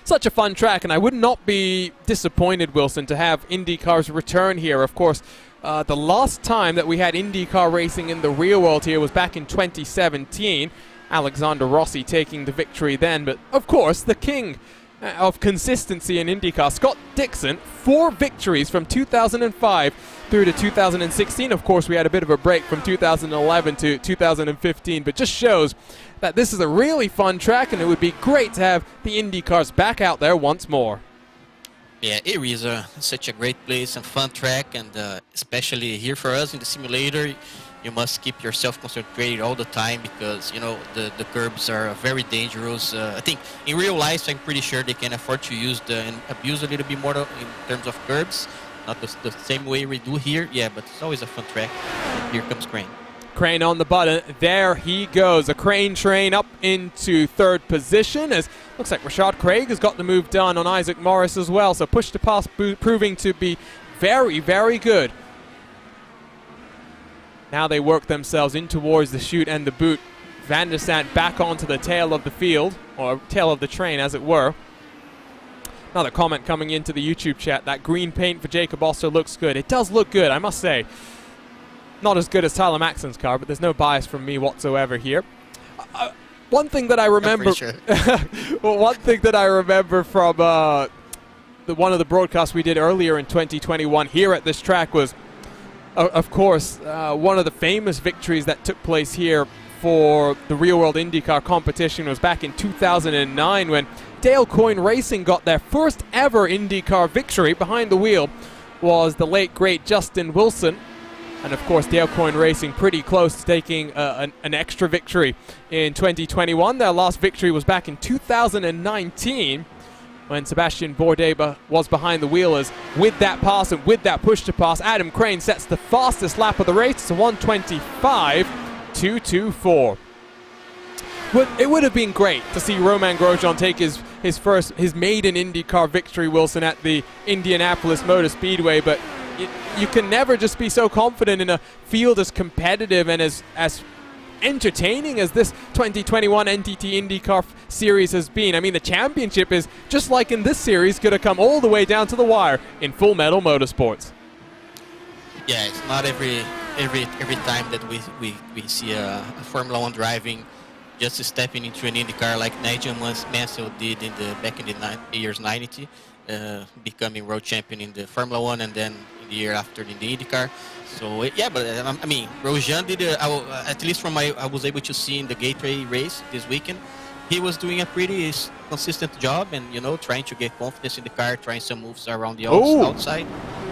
Such a fun track, and I would not be disappointed, Wilson, to have IndyCar's return here. Of course, the last time that we had IndyCar racing in the real world here was back in 2017. Alexander Rossi taking the victory then, but of course the king of consistency in IndyCar, Scott Dixon, 4 victories from 2005 through to 2016. Of course, we had a bit of a break from 2011 to 2015, but just shows that this is a really fun track, and it would be great to have the IndyCars back out there once more. Yeah, it is such a great place and fun track, and especially here for us in the simulator, you must keep yourself concentrated all the time because, you know, the curbs are very dangerous. I think in real life, I'm pretty sure they can afford to use and abuse a little bit more in terms of curbs. Not the same way we do here, yeah, but it's always a fun track. Here comes Crane. Crane on the button. There he goes. A Crane train up into 3rd position as looks like Rashad Craig has got the move done on Isaac Morris as well. So push to pass proving to be very, very good. Now they work themselves in towards the chute and the boot. Van der Sant back onto the tail of the field, or tail of the train as it were. Another comment coming into the YouTube chat. That green paint for Jacob Oster looks good. It does look good, I must say. Not as good as Tyler Maxon's car, but there's no bias from me whatsoever here. One thing that I remember, Sure. well, one thing that I remember from one of the broadcasts we did earlier in 2021 here at this track was, of course, one of the famous victories that took place here for the Real World IndyCar competition was back in 2009 when Dale Coyne Racing got their first ever IndyCar victory. Behind the wheel was the late great Justin Wilson. And of course, Dale Coyne Racing pretty close to taking an extra victory in 2021. Their last victory was back in 2019 when Sebastian Bourdais was behind the wheel. As with that pass and with that push to pass, Adam Crane sets the fastest lap of the race to 1:25.224. It would have been great to see Romain Grosjean take his maiden IndyCar victory, Wilson, at the Indianapolis Motor Speedway, but you can never just be so confident in a field as competitive and as entertaining as this 2021 NTT IndyCar series has been. I mean, the championship is, just like in this series, going to come all the way down to the wire in Full Metal Motorsports. Yeah, it's not every time that we see a Formula One driving just stepping into an IndyCar like Nigel Mansell did back in the years 90, becoming world champion in the Formula One and then the year after in the IndyCar. So yeah, but I mean, Grosjean did at least from I was able to see in the Gateway race this weekend, he was doing a pretty consistent job and trying to get confidence in the car, trying some moves around the outside.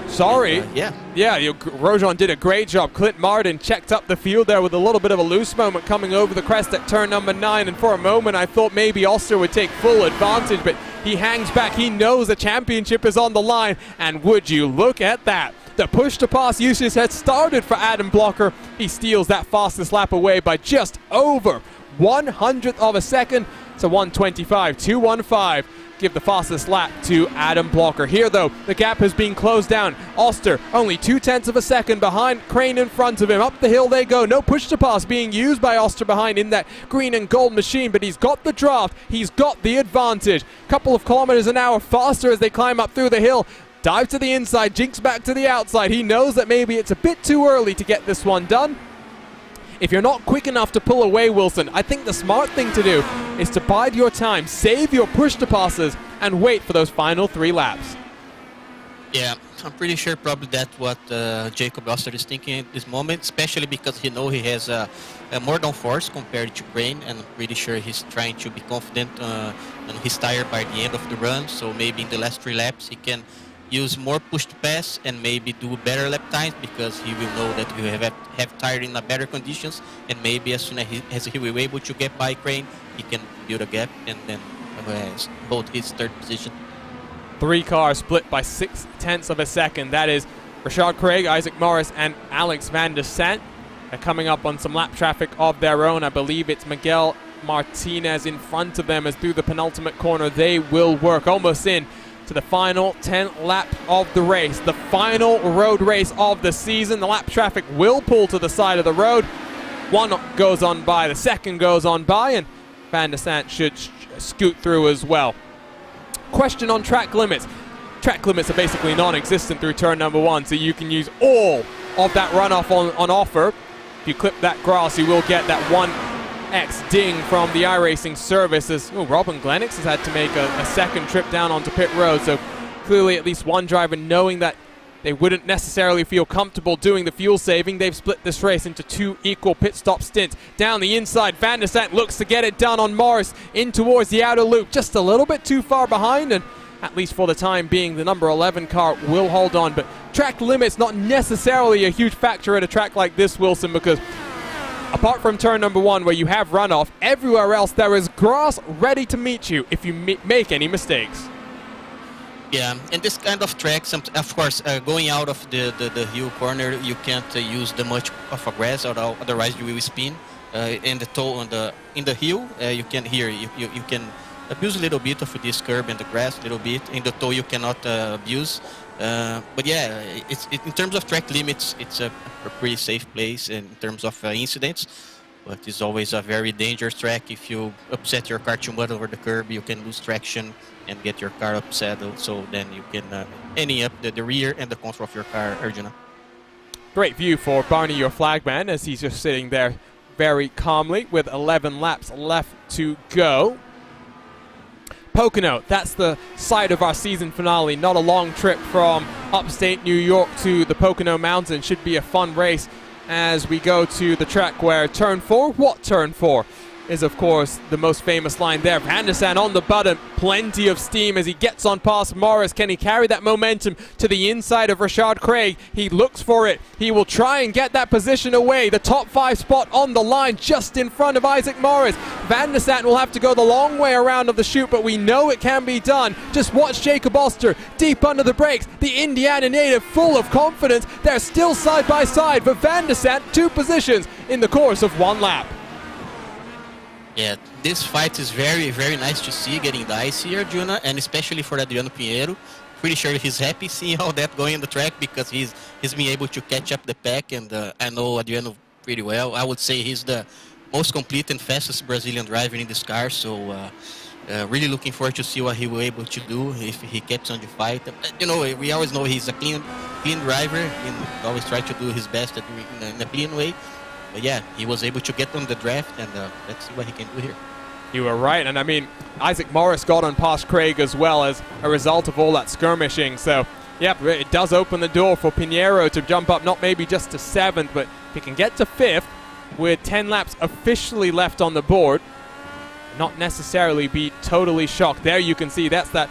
Sorry. And, yeah, Grosjean did a great job. Clint Martin checked up the field there with a little bit of a loose moment coming over the crest at turn number 9, and for a moment I thought maybe Oster would take full advantage, but he hangs back. He knows the championship is on the line, and would you look at that? The push to pass usage had started for Adam Blocker. He steals that fastest lap away by just over 1/100th of a second to 1:25.215. Give the fastest lap to Adam Blocker. Here, though, the gap has been closed down. Oster only 0.2 of a second behind, Crane in front of him. Up the hill they go. No push to pass being used by Oster behind in that green and gold machine, but he's got the draft. He's got the advantage. Couple of kilometers an hour faster as they climb up through the hill. Dive to the inside, jinx back to the outside. He knows that maybe it's a bit too early to get this one done. If you're not quick enough to pull away, Wilson, I think the smart thing to do is to bide your time, save your push to passes, and wait for those final 3 laps. Yeah, I'm pretty sure probably that's what Jacob Oster is thinking at this moment, especially because he knows he has a more downforce compared to Crane, and I'm pretty sure he's trying to be confident on his tire by the end of the run, so maybe in the last 3 laps he can use more push to pass and maybe do better lap times because he will know that he will have tire in a better conditions, and maybe as soon as he will be able to get by Crane, he can build a gap and then hold his 3rd position. 3 cars split by 0.6 of a second. That is Rashad Craig, Isaac Morris, and Alex Van der Sant. They're coming up on some lap traffic of their own. I believe it's Miguel Martinez in front of them as through the penultimate corner they will work almost in to the final 10 laps of the race. The final road race of the season. The lap traffic will pull to the side of the road. One goes on by, the second goes on by, and Van der Sant should scoot through as well. Question on track limits. Track limits are basically non-existent through turn number 1, so you can use all of that runoff on offer. If you clip that grass, you will get that 1x ding from the iRacing service as Robin Glennox has had to make a second trip down onto pit road, so clearly at least one driver knowing that they wouldn't necessarily feel comfortable doing the fuel saving. They've split this race into 2 equal pit stop stints. Down the inside, Van der Sant looks to get it done on Morris in towards the outer loop, just a little bit too far behind, and at least for the time being, the number 11 car will hold on. But track limits not necessarily a huge factor at a track like this, Wilson, because apart from turn number 1 where you have runoff, everywhere else there is grass ready to meet you if you make any mistakes. Yeah, and this kind of tracks, of course, going out of the hill corner, you can't use the much of a grass, otherwise you will spin. In the toe in the hill, you can abuse a little bit of this curb and the grass a little bit. In the toe, you cannot abuse. But yeah, in terms of track limits, it's a pretty safe place in terms of incidents. but it's always a very dangerous track. If you upset your car too much over the curb, you can lose traction and get your car upset. So then you can any up the rear and the control of your car, Arjuna. Great view for Barney, your flagman, as he's just sitting there very calmly with 11 laps left to go. Pocono, that's the site of our season finale. Not a long trip from upstate New York to the Pocono Mountains. Should be a fun race as we go to the track where turn 4, what turn 4? Is of course the most famous line there. Van der Sande on the button, plenty of steam as he gets on past Morris. Can he carry that momentum to the inside of Rashad Craig? He looks for it. He will try and get that position away. The top 5 spot on the line just in front of Isaac Morris. Van der Sande will have to go the long way around of the chute, but we know it can be done. Just watch Jacob Oster deep under the brakes. The Indiana native full of confidence. They're still side by side for Van der Sande, 2 positions in the course of 1 lap. Yeah, this fight is very, very nice to see, getting dicey here, Arjuna, and especially for Adriano Pinheiro. Pretty sure he's happy seeing all that going on the track because he's been able to catch up the pack, and I know Adriano pretty well. I would say he's the most complete and fastest Brazilian driver in this car, so really looking forward to see what he will be able to do if he keeps on the fight. You know, we always know he's a clean driver, and always try to do his best at doing it in a clean way. But yeah, he was able to get on the draft, and let's see what he can do here. You were right, and I mean, Isaac Morris got on past Craig as well as a result of all that skirmishing. So, yep, it does open the door for Pinheiro to jump up, not maybe just to 7th, but if he can get to 5th with 10 laps officially left on the board, not necessarily be totally shocked. There you can see that's that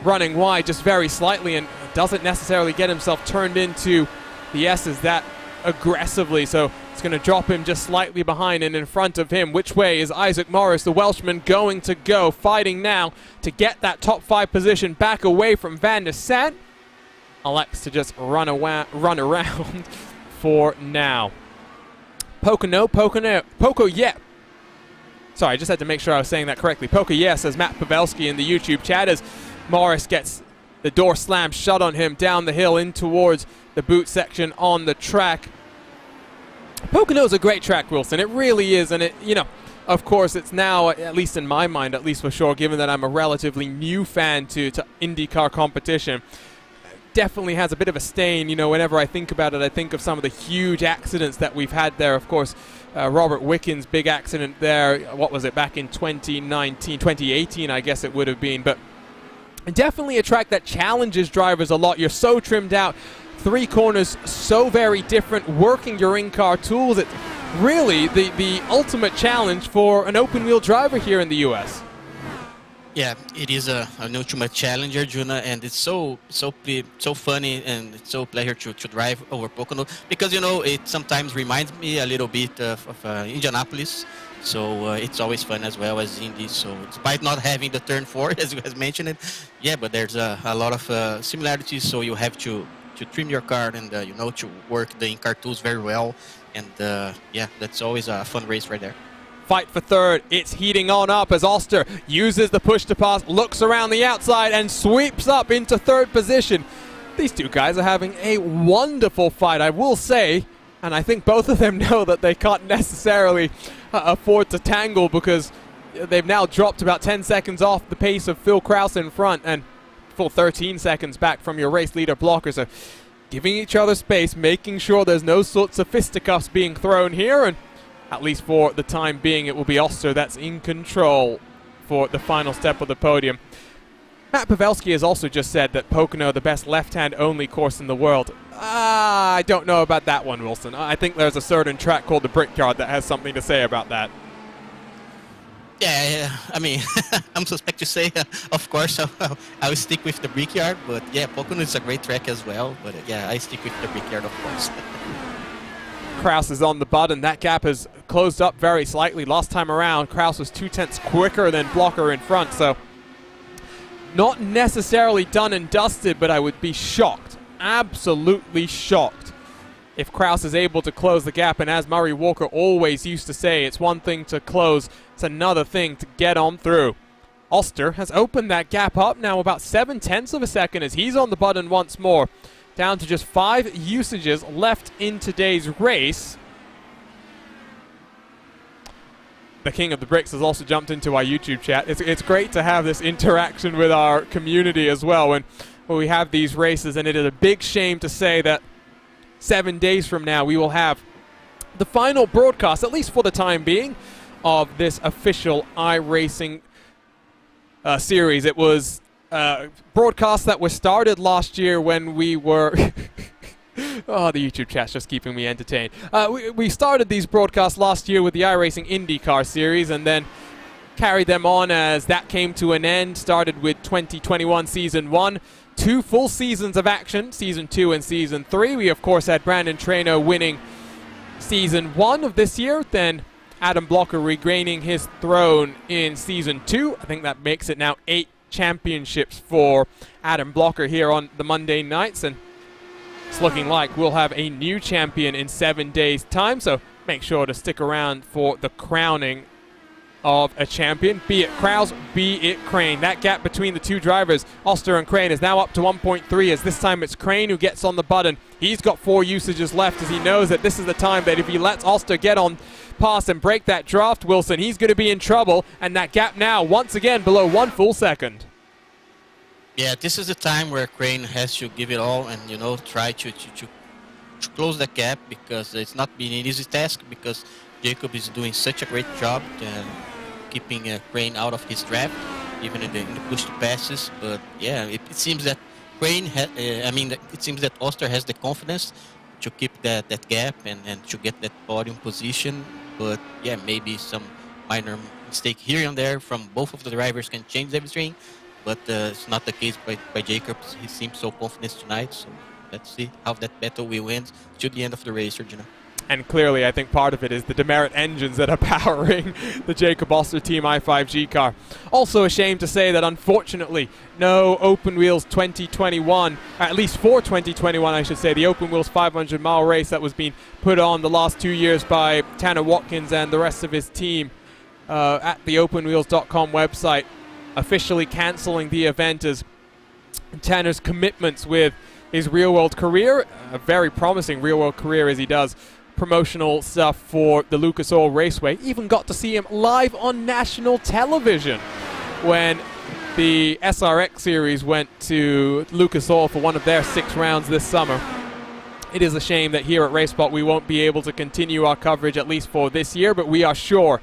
running wide just very slightly, and doesn't necessarily get himself turned into the S's that aggressively. So it's going to drop him just slightly behind, and in front of him, which way is Isaac Morris, the Welshman, going to go? Fighting now to get that top 5 position back away from Van der Sande. Elects to just run around for now. Poco, sorry, I just had to make sure I was saying that correctly. Poco, says Matt Pavelski in the YouTube chat as Morris gets the door slammed shut on him down the hill in towards the boot section on the track. Pocono is a great track, Wilson. It really is, and it, you know, of course, it's now, at least in my mind, at least for sure, given that I'm a relatively new fan to IndyCar competition, definitely has a bit of a stain. You know, whenever I think about it, I think of some of the huge accidents that we've had there. Of course, Robert Wickens' big accident there, what was it, back in 2018, I guess it would have been. But definitely a track that challenges drivers a lot. You're so trimmed out. 3 corners so very different, working your in-car tools. It's really the ultimate challenge for an open-wheel driver here in the U.S. Yeah, it is an ultimate challenge, Arjuna, and it's so funny, and it's so pleasure to drive over Pocono because, you know, it sometimes reminds me a little bit of Indianapolis. So it's always fun as well as Indy. So despite not having the turn 4, as you guys mentioned it, yeah, but there's a lot of similarities. So you have to trim your car and, you know, to work the in-car tools very well. And, yeah, that's always a fun race right there. Fight for 3rd. It's heating on up as Oster uses the push to pass, looks around the outside, and sweeps up into 3rd position. These 2 guys are having a wonderful fight, I will say. And I think both of them know that they can't necessarily afford to tangle because they've now dropped about 10 seconds off the pace of Phil Krause in front and full 13 seconds back from your race leader blocker. So giving each other space, making sure there's no sorts of fisticuffs being thrown here, and at least for the time being it will be Oster that's in control for the final step of the podium. Matt Pavelski has also just said that Pocono, the best left-hand only course in the world. I don't know about that one, Wilson. I think there's a certain track called the Brickyard that has something to say about that. Yeah, I mean, I'm suspect to say, of course, I will stick with the Brickyard, but yeah, Pocono is a great track as well, but yeah, I stick with the Brickyard, of course. Krause is on the button. That gap has closed up very slightly. Last time around, Krause was 2/10 quicker than Blocker in front, so not necessarily done and dusted, but I would be shocked, absolutely shocked, if Krause is able to close the gap. And as Murray Walker always used to say, it's one thing to close, it's another thing to get on through. Oster has opened that gap up now about 0.7 of a second as he's on the button once more. Down to just 5 usages left in today's race. the King of the Bricks has also jumped into our YouTube chat. It's great to have this interaction with our community as well when we have these races, and it is a big shame to say that 7 days from now we will have the final broadcast, at least for the time being, of this official iRacing series. It was broadcasts that were started last year when we were... Oh, the YouTube chat's just keeping me entertained. We started these broadcasts last year with the iRacing IndyCar series and then carried them on as that came to an end. Started with 2021 Season 1. 2 full seasons of action, Season 2 and Season 3. We, of course, had Brandon Traynor winning Season 1 of this year. Then Adam Blocker regaining his throne in Season 2. I think that makes it now 8 championships for Adam Blocker here on the Monday nights. And it's looking like we'll have a new champion in 7 days' time, so make sure to stick around for the crowning of a champion, be it Krause, be it Crane. That gap between the two drivers, Oster and Crane, is now up to 1.3, as this time it's Crane who gets on the button. He's got 4 usages left, as he knows that this is the time that if he lets Oster get on past and break that draft, Wilson, he's going to be in trouble, and that gap now once again below 1 full second. Yeah, this is the time where Crane has to give it all and, you know, try to close the gap, because it's not been an easy task, because Jacob is doing such a great job keeping Crane out of his draft, even in the push to passes. But yeah, it seems that Crane, it seems that Oster has the confidence to keep that gap and to get that podium position. But yeah, maybe some minor mistake here and there from both of the drivers can change everything. But it's not the case by Jacobs. He seems so confident tonight. So let's see how that battle will end to the end of the race, Regina. And clearly, I think part of it is the demerit engines that are powering the Jacob Oster Team i5G car. Also a shame to say that, unfortunately, no Open Wheels 2021, at least for 2021, I should say, the Open Wheels 500-mile race that was being put on the last 2 years by Tanner Watkins and the rest of his team at the openwheels.com website, officially cancelling the event as Tanner's commitments with his real-world career, a very promising real-world career as he does promotional stuff for the Lucas Oil Raceway. Even got to see him live on national television when the SRX series went to Lucas Oil for one of their 6 rounds this summer. It is a shame that here at RaceSpot we won't be able to continue our coverage at least for this year, but we are sure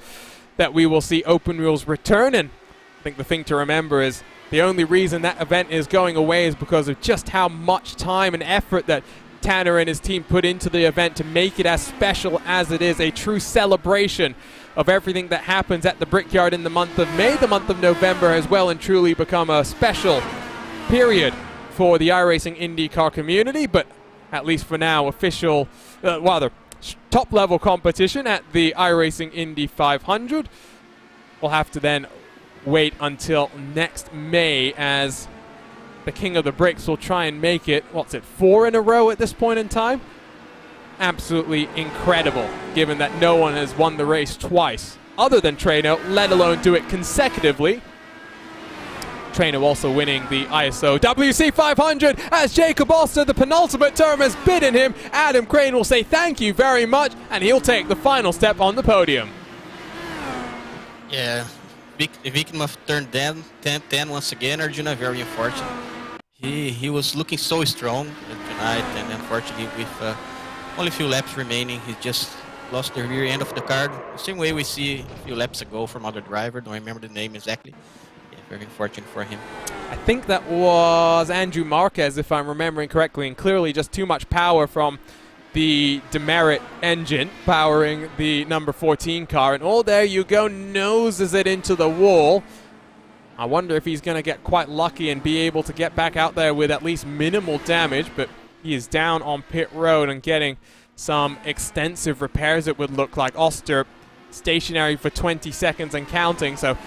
that we will see Open Wheels return. And I think the thing to remember is the only reason that event is going away is because of just how much time and effort that Tanner and his team put into the event to make it as special as it is, a true celebration of everything that happens at the Brickyard in the month of May. The month of November has well and truly become a special period for the iRacing IndyCar community, but at least for now, official, top-level competition at the iRacing Indy 500. We'll have to then wait until next May as the King of the Bricks will try and make it, 4 in a row at this point in time? Absolutely incredible, given that no one has won the race twice, other than Traynor, let alone do it consecutively. Traynor also winning the ISO WC 500 as Jacob Oster, the penultimate term, has bidden him. Adam Crane will say thank you very much, and he'll take the final step on the podium. Yeah, victim of turn 10 once again, Arjuna, very unfortunate. He was looking so strong tonight, and unfortunately with only a few laps remaining, he just lost the rear end of the car. The same way we see a few laps ago from other driver, don't remember the name exactly. Yeah, very unfortunate for him. I think that was Andrew Marquez, if I'm remembering correctly, and clearly just too much power from the demerit engine powering the number 14 car. And there you go, noses it into the wall. I wonder if he's going to get quite lucky and be able to get back out there with at least minimal damage, but he is down on pit road and getting some extensive repairs, it would look like. Oster stationary for 20 seconds and counting, so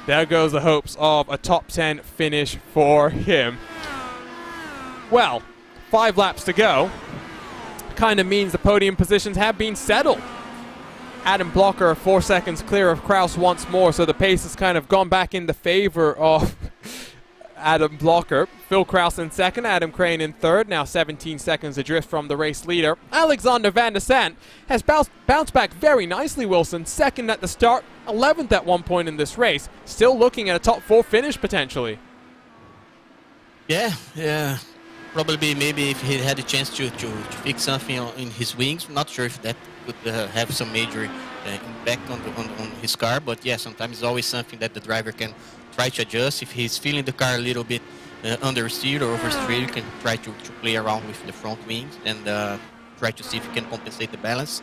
there goes the hopes of a top 10 finish for him. Well, 5 laps to go. Kind of means the podium positions have been settled. Adam Blocker 4 seconds clear of Krause once more, so the pace has kind of gone back in the favor of Adam Blocker. Phil Kraus in second, Adam Crane in third, now 17 seconds adrift from the race leader. Alexander Van der Sant has bounced back very nicely, Wilson. Second at the start, 11th at one point in this race. Still looking at a top 4 finish potentially. Yeah. Probably maybe if he had a chance to fix something in his wings. Not sure if that could have some major impact on his car. But yeah, sometimes it's always something that the driver can try to adjust. If he's feeling the car a little bit understeered or oversteered, you can try to play around with the front wings and try to see if you can compensate the balance.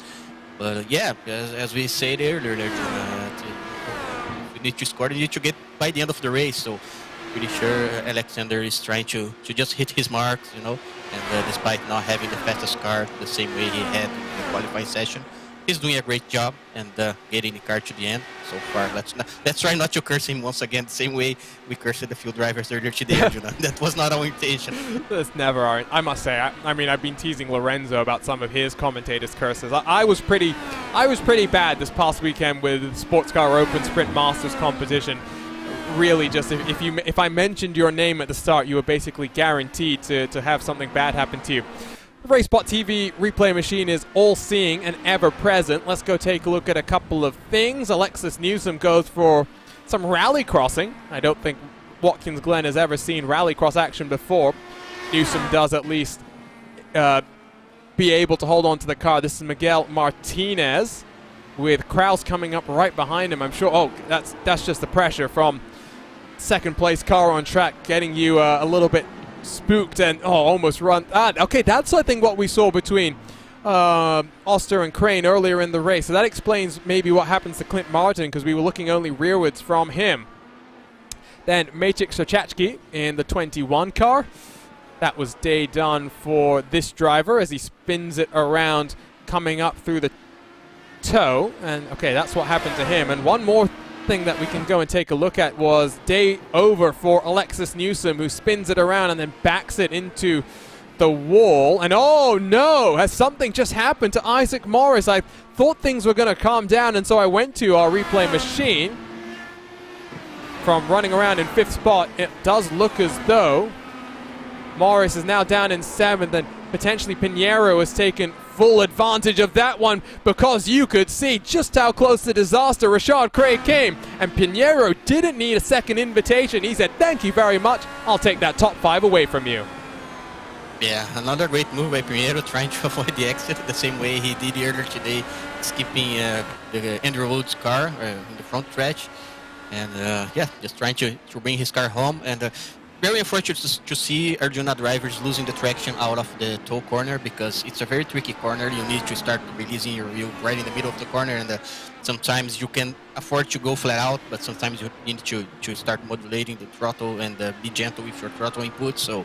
But yeah, as we said earlier, if you need to score, you need to get by the end of the race. So pretty sure Alexander is trying to just hit his marks, you know, and despite not having the fastest car the same way he had in the qualifying session, he's doing a great job and getting the car to the end so far. Let's try not to curse him once again the same way we cursed the field drivers earlier today. You know? That was not our intention. That's never our, I must say. I mean, I've been teasing Lorenzo about some of his commentators' curses. I was pretty bad this past weekend with Sports Car Open Sprint Masters competition. Really, just if I mentioned your name at the start, you were basically guaranteed to have something bad happen to you. The RaceSpotTV replay machine is all-seeing and ever-present. Let's go take a look at a couple of things. Alexis Newsom goes for some rally crossing. I don't think Watkins Glen has ever seen rally cross action before. Newsom does at least be able to hold on to the car. This is Miguel Martinez with Kraus coming up right behind him. I'm sure, oh, that's just the pressure from second place car on track, getting you a little bit spooked and almost run. Okay, that's I think what we saw between Oster and Crane earlier in the race. So that explains maybe what happens to Clint Martin, because we were looking only rearwards from him. Then Maciek Sochacki in the 21 car. That was day done for this driver as he spins it around coming up through the toe. And okay, that's what happened to him. And one more thing that we can go and take a look at was day over for Alexis Newsom, who spins it around and then backs it into the wall. And oh no, has something just happened to Isaac Morris? I thought things were going to calm down, and so I went to our replay machine. From running around in 5th spot, it does look as though Morris is now down in 7th, and potentially Pinheiro has taken full advantage of that one, because you could see just how close the disaster Rashad Craig came, and Pinheiro didn't need a second invitation. He said, thank you very much, I'll take that top 5 away from you. Yeah, another great move by Pinheiro, trying to avoid the exit the same way he did earlier today, skipping the Andrew Woods car in the front stretch, and yeah, just trying to bring his car home. And very unfortunate to see Arjuna drivers losing the traction out of the toe corner, because it's a very tricky corner. You need to start releasing your wheel right in the middle of the corner, and sometimes you can afford to go flat out, but sometimes you need to start modulating the throttle and be gentle with your throttle input. So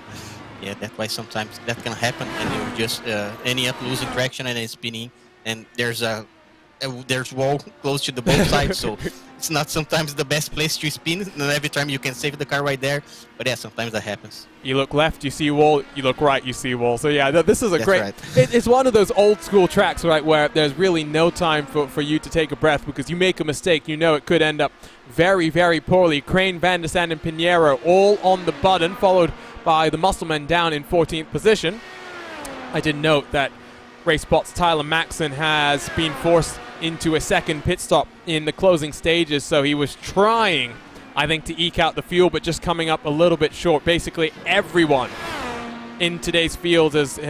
yeah, that's why sometimes that can happen, and you just ending up losing traction and then spinning, and there's wall close to the both sides, so it's not sometimes the best place to spin, and every time you can save the car right there. But yeah, sometimes that happens. You look left, you see wall. You look right, you see wall. So yeah, this is a That's great... right. It's one of those old school tracks, right, where there's really no time for you to take a breath, because you make a mistake, you know it could end up very, very poorly. Crane, Van der Sant, and Pinheiro all on the button, followed by the Muscleman down in 14th position. I did note that RaceSpot's Tyler Maxson has been forced into a second pit stop in the closing stages, so he was trying, I think, to eke out the fuel, but just coming up a little bit short. Basically everyone in today's field has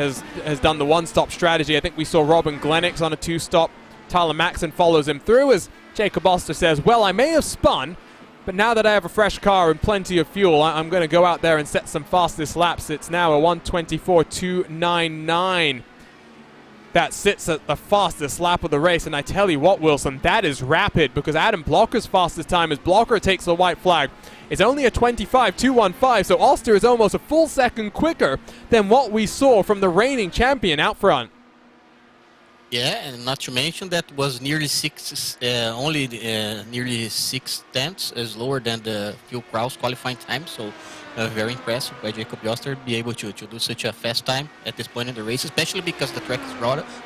done the one-stop strategy. I think we saw Robin Glennox on a 2-stop. Tyler Maxson follows him through, as Jacob Oster says, well, I may have spun, but now that I have a fresh car and plenty of fuel, I'm going to go out there and set some fastest laps. It's now a 1:24.299. That sits at the fastest lap of the race. And I tell you what, Wilson, that is rapid, because Adam Blocker's fastest time as Blocker takes the white flag is only a 25.215, so Oster is almost a full second quicker than what we saw from the reigning champion out front. Yeah, and not to mention that was nearly nearly 6 tenths lower than the Phil Kraus qualifying time. So very impressive by Jacob Oster be able to do such a fast time at this point in the race, especially because the track is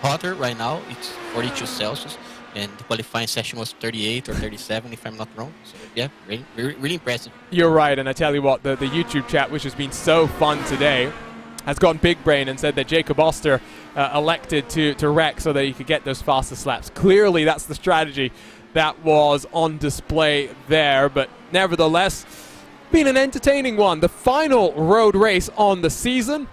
hotter right now. It's 42 Celsius, and the qualifying session was 38 or 37, if I'm not wrong. So yeah, really impressive. You're right, and I tell you what, the YouTube chat, which has been so fun today, has gone big brain and said that Jacob Oster elected to wreck so that he could get those fastest laps. Clearly, that's the strategy that was on display there, but nevertheless, been an entertaining one. The final road race on the season.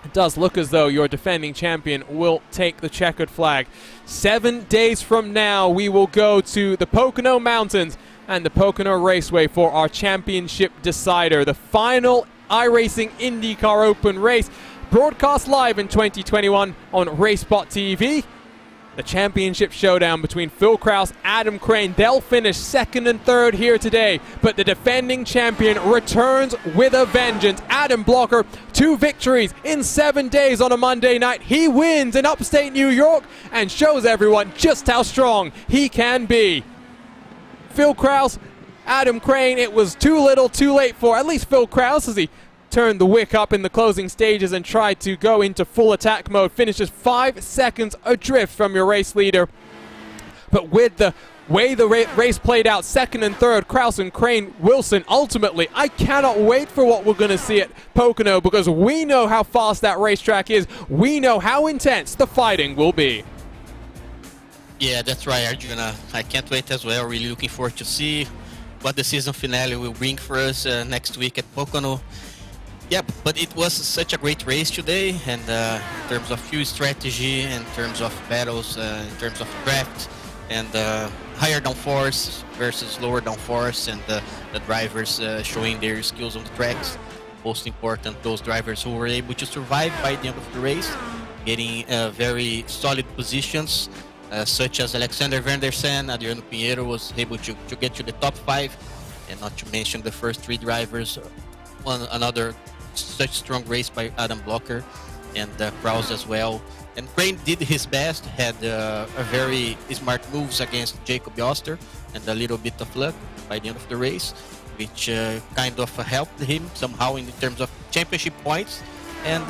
It does look as though your defending champion will take the checkered flag. 7 days from now, we will go to the Pocono Mountains and the Pocono Raceway for our championship decider. The final iRacing IndyCar Open race, broadcast live in 2021 on RaceSpotTV. The championship showdown between Phil Kraus, Adam Crane. They'll finish second and third here today, but the defending champion returns with a vengeance. Adam Blocker, 2 victories in 7 days on a Monday night. He wins in upstate New York and shows everyone just how strong he can be. Phil Kraus, Adam Crane, it was too little too late for at least Phil Kraus as he turned the wick up in the closing stages and tried to go into full attack mode. Finishes 5 seconds adrift from your race leader. But with the way the race played out, second and third, Kraus and Crane, Wilson, ultimately, I cannot wait for what we're going to see at Pocono because we know how fast that racetrack is. We know how intense the fighting will be. Yeah, that's right, Arjuna. I can't wait as well. Really looking forward to see what the season finale will bring for us next week at Pocono. Yeah, but it was such a great race today, and in terms of fuel strategy, in terms of battles, in terms of draft, and higher downforce versus lower downforce, and the drivers showing their skills on the tracks. Most important, those drivers who were able to survive by the end of the race, getting very solid positions, such as Alexander Vandersen. Adriano Pinheiro was able to get to the top 5, and not to mention the first 3 drivers. Another such strong race by Adam Blocker and Kraus as well. And Crane did his best, had a very smart moves against Jacob Oster and a little bit of luck by the end of the race, which kind of helped him somehow in terms of championship points. And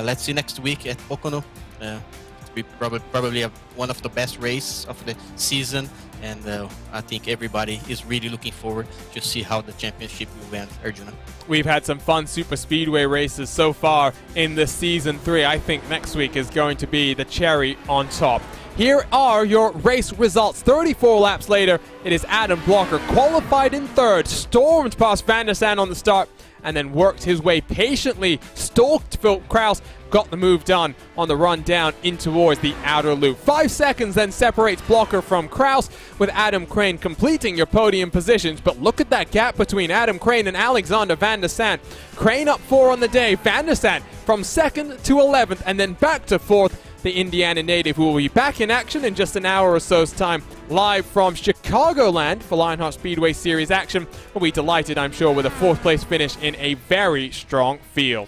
let's see next week at Pocono. It'll be probably one of the best races of the season. And I think everybody is really looking forward to see how the championship will end, Arjuna. We've had some fun super speedway races so far in this season 3. I think next week is going to be the cherry on top. Here are your race results. 34 laps later, it is Adam Blocker qualified in third, stormed past Van der Sande on the start, and then worked his way patiently, stalked Phil Kraus, got the move done on the run down in towards the outer loop. 5 seconds then separates Blocker from Kraus, with Adam Crane completing your podium positions. But look at that gap between Adam Crane and Alexander Van der Sande. Crane up 4 on the day, Van der Sande from 2nd to 11th, and then back to 4th. The Indiana native, who will be back in action in just an hour or so's time, live from Chicagoland for Lionheart Speedway Series action. We'll be delighted, I'm sure, with a 4th place finish in a very strong field.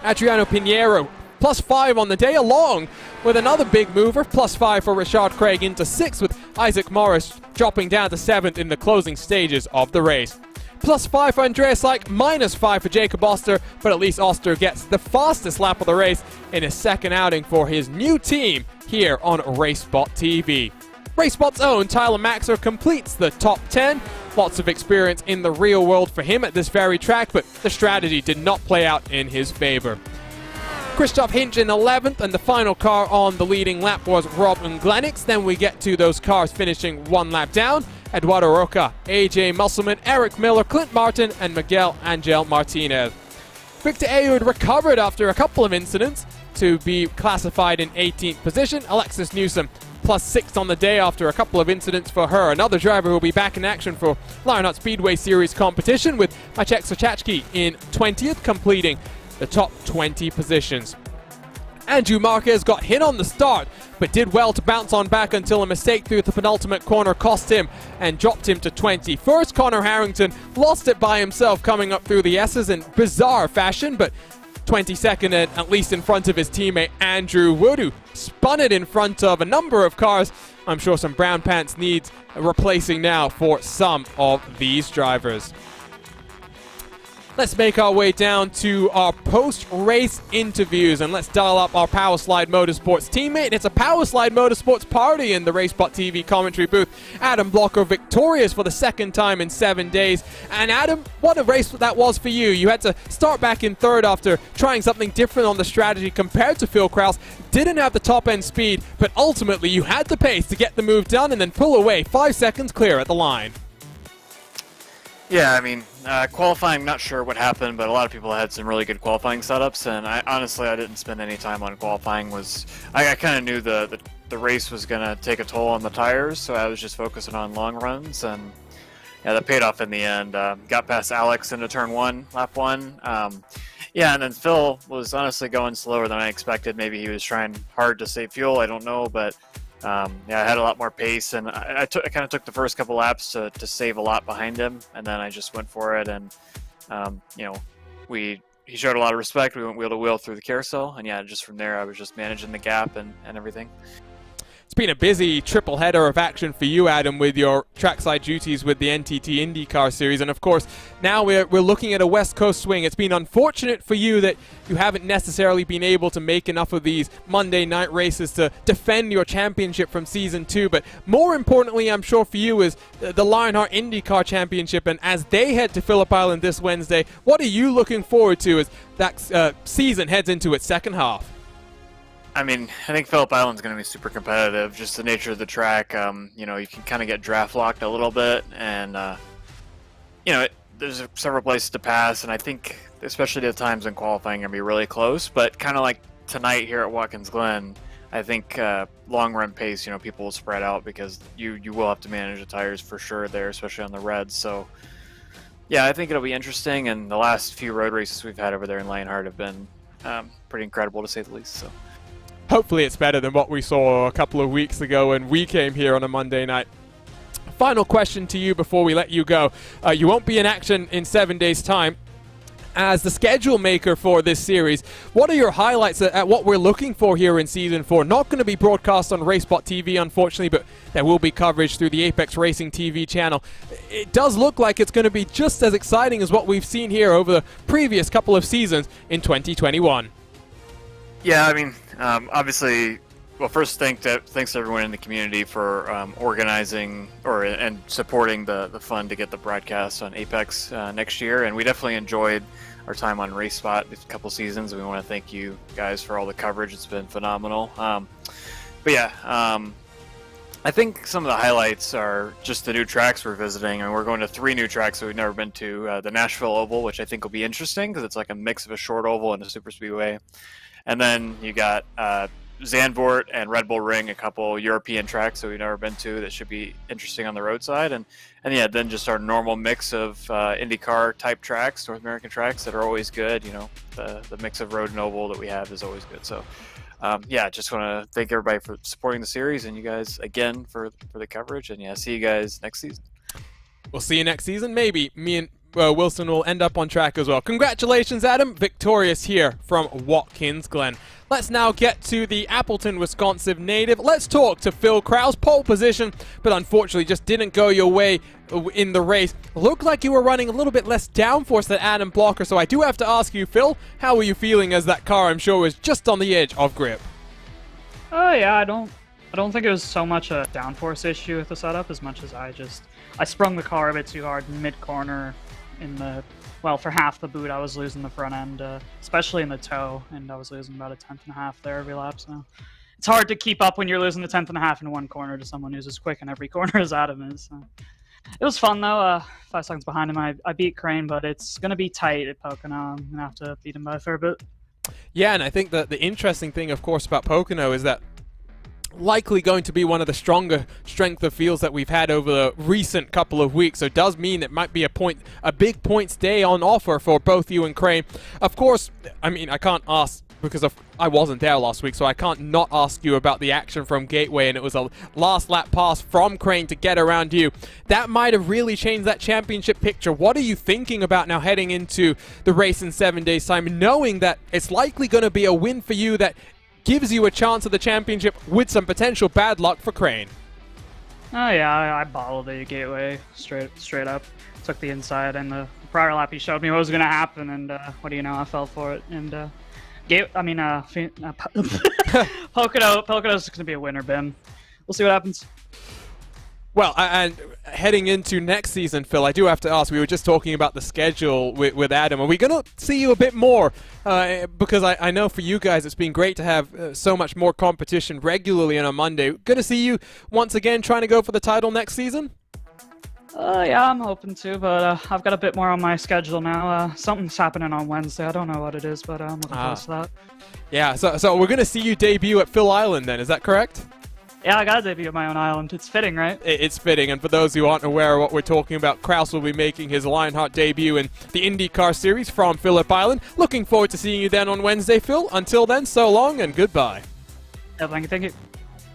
Adriano Pinheiro, +5 on the day, along with another big mover, +5 for Richard Craig into 6th, with Isaac Morris dropping down to 7th in the closing stages of the race. +5 for Andreas Like, -5 for Jacob Oster, but at least Oster gets the fastest lap of the race in his second outing for his new team here on RaceSpotTV. RaceSpot's own Tyler Maxer completes the top 10. Lots of experience in the real world for him at this very track, but the strategy did not play out in his favor. Christoph Hinch in 11th, and the final car on the leading lap was Robin Glenix. Then we get to those cars finishing 1 lap down. Eduardo Roca, AJ Musselman, Eric Miller, Clint Martin, and Miguel Angel Martinez. Victor Ayoud recovered after a couple of incidents to be classified in 18th position. Alexis Newsom +6 on the day after a couple of incidents for her. Another driver who will be back in action for Lionheart Speedway Series competition, with Maciek Sochacki in 20th, completing the top 20 positions. Andrew Marquez got hit on the start, but did well to bounce on back until a mistake through the penultimate corner cost him and dropped him to 21st. Connor Harrington lost it by himself coming up through the S's in bizarre fashion, but 22nd and at least in front of his teammate Andrew Wood, who spun it in front of a number of cars. I'm sure some brown pants needs replacing now for some of these drivers. Let's make our way down to our post-race interviews, and let's dial up our Powerslide Motorsports teammate. It's a Powerslide Motorsports party in the RaceSpotTV commentary booth. Adam Blocker victorious for the second time in 7 days. And Adam, what a race that was for you. You had to start back in third after trying something different on the strategy compared to Phil Krause. Didn't have the top-end speed, but ultimately you had the pace to get the move done and then pull away 5 seconds clear at the line. Yeah, I mean, qualifying, not sure what happened, but a lot of people had some really good qualifying setups, and honestly, I didn't spend any time on qualifying. I kind of knew the race was going to take a toll on the tires, so I was just focusing on long runs, and yeah, that paid off in the end. Got past Alex into turn 1, lap 1. Yeah, and then Phil was honestly going slower than I expected. Maybe he was trying hard to save fuel, I don't know, but yeah, I had a lot more pace, and I kind of took the first couple laps to save a lot behind him, and then I just went for it, and you know, he showed a lot of respect. We went wheel to wheel through the carousel, and yeah, just from there I was just managing the gap and everything. It's been a busy triple header of action for you, Adam, with your trackside duties with the NTT IndyCar series, and of course now we're looking at a West Coast swing. It's been unfortunate for you that you haven't necessarily been able to make enough of these Monday night races to defend your championship from season 2, but more importantly, I'm sure for you, is the Lionheart IndyCar Championship, and as they head to Phillip Island this Wednesday, what are you looking forward to as that season heads into its second half? I mean, I think Phillip Island's going to be super competitive. Just the nature of the track, you know, you can kind of get draft locked a little bit, and you know, there's several places to pass, and I think, especially the times in qualifying, are going to be really close. But kind of like tonight here at Watkins Glen, I think long run pace, you know, people will spread out because you will have to manage the tires for sure there, especially on the reds. So yeah, I think it'll be interesting. And the last few road races we've had over there in Lionheart have been pretty incredible, to say the least. So. Hopefully it's better than what we saw a couple of weeks ago when we came here on a Monday night. Final question to you before we let you go. You won't be in action in 7 days' time. As the schedule maker for this series, what are your highlights at what we're looking for here in Season 4? Not going to be broadcast on RaceSpotTV, unfortunately, but there will be coverage through the Apex Racing TV channel. It does look like it's going to be just as exciting as what we've seen here over the previous couple of seasons in 2021. Yeah, I mean, obviously, well, first thanks to everyone in the community for organizing and supporting the fund to get the broadcast on Apex next year, and we definitely enjoyed our time on RaceSpot these couple seasons. We want to thank you guys for all the coverage. It's been phenomenal. But yeah, I think some of the highlights are just the new tracks we're visiting, and we're going to 3 new tracks that we've never been to. The Nashville Oval, which I think will be interesting because it's like a mix of a short oval and a super speedway. And then you got Zandvoort and Red Bull Ring, a couple European tracks that we've never been to that should be interesting on the roadside. And yeah, then just our normal mix of IndyCar type tracks, North American tracks that are always good. You know, the mix of road and oval that we have is always good. So yeah, just want to thank everybody for supporting the series, and you guys again for the coverage. And yeah, see you guys next season. We'll see you next season. Maybe me and Wilson will end up on track as well. Congratulations, Adam. Victorious here from Watkins Glen. Let's now get to the Appleton, Wisconsin native. Let's talk to Phil Krause. Pole position, but unfortunately just didn't go your way in the race. Looked like you were running a little bit less downforce than Adam Blocker, so I do have to ask you, Phil, how were you feeling as that car, I'm sure, was just on the edge of grip? Yeah, I don't think it was so much a downforce issue with the setup as much as I sprung the car a bit too hard mid-corner. For half the boot I was losing the front end, especially in the toe, and I was losing about a 1/10.5 there every lap, so it's hard to keep up when you're losing the 1/10.5 in one corner to someone who's as quick in every corner as Adam is. So. It was fun though. 5 seconds behind him, I beat Crane, but it's going to be tight at Pocono. I'm going to have to beat him by a fair bit. Yeah, and I think that the interesting thing, of course, about Pocono is that likely going to be one of the stronger strength of fields that we've had over the recent couple of weeks. So it does mean it might be a big points day on offer for both you and Crane. Of course, I mean, I can't ask because I wasn't there last week, so I can't not ask you about the action from Gateway, and it was a last lap pass from Crane to get around you. That might have really changed that championship picture. What are you thinking about now heading into the race in 7 days' time, knowing that it's likely going to be a win for you that gives you a chance at the championship with some potential bad luck for Crane? Oh yeah, I bottled the Gateway straight up. Took the inside and the prior lap he showed me what was going to happen, and what do you know, I fell for it. And Pocono's going to be a winner, Ben. We'll see what happens. Well, and heading into next season, Phil, I do have to ask, we were just talking about the schedule with Adam. Are we going to see you a bit more? Because I know for you guys it's been great to have so much more competition regularly on a Monday. Going to see you once again trying to go for the title next season? Yeah, I'm hoping to, but I've got a bit more on my schedule now. Something's happening on Wednesday. I don't know what it is, but I'm looking forward to that. Yeah, so we're going to see you debut at Phil Island then, is that correct? Yeah, I got to debut at my own island. It's fitting, right? It's fitting, and for those who aren't aware of what we're talking about, Kraus will be making his Lionheart debut in the IndyCar Series from Phillip Island. Looking forward to seeing you then on Wednesday, Phil. Until then, so long and goodbye. Yeah, thank you.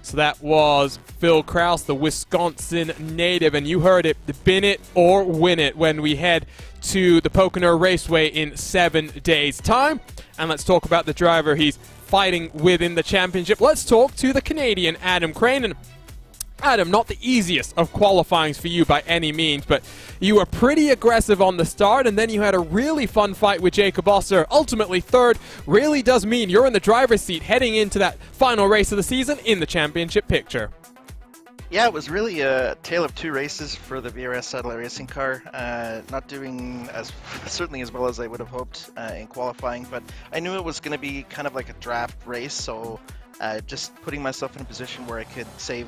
So that was Phil Kraus, the Wisconsin native, and you heard it, bin it or win it when we head to the Pocono Raceway in 7 days' time. And let's talk about the driver he's fighting within the championship. Let's talk to the Canadian Adam Crane. And Adam, not the easiest of qualifyings for you by any means, but you were pretty aggressive on the start, and then you had a really fun fight with Jacob Osser. Ultimately third. Really does mean you're in the driver's seat heading into that final race of the season in the championship picture. Yeah, it was really a tale of two races for the VRS satellite racing car. Not doing certainly as well as I would have hoped in qualifying, but I knew it was going to be kind of like a draft race, so just putting myself in a position where I could save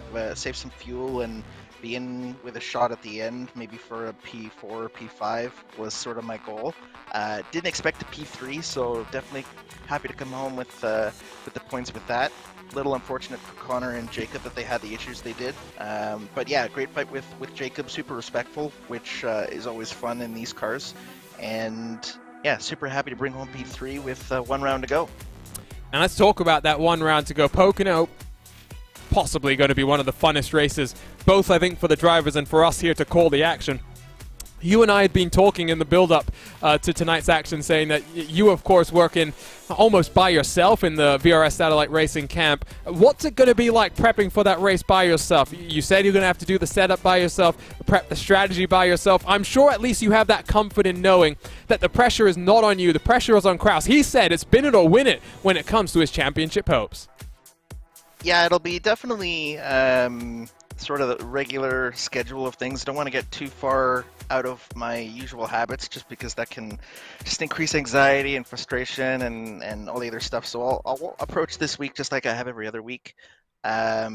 some fuel and be in with a shot at the end, maybe for a P4 or P5 was sort of my goal. Didn't expect a P3, so definitely happy to come home with the points with that. Little unfortunate for Connor and Jacob that they had the issues they did. But yeah, great fight with Jacob, super respectful, which is always fun in these cars. And yeah, super happy to bring home P3 with 1 round to go. And let's talk about that 1 round to go. Pocono, possibly going to be one of the funnest races, both I think for the drivers and for us here to call the action. You and I had been talking in the build-up to tonight's action, saying that you, of course, work in almost by yourself in the VRS Satellite Racing camp. What's it going to be like prepping for that race by yourself? You said you're going to have to do the setup by yourself, prep the strategy by yourself. I'm sure at least you have that comfort in knowing that the pressure is not on you. The pressure is on Kraus. He said it's bin it or win it when it comes to his championship hopes. Yeah, it'll be definitely sort of the regular schedule of things. Don't want to get too far out of my usual habits just because that can just increase anxiety and frustration and all the other stuff. So I'll approach this week just like I have every other week. Yeah,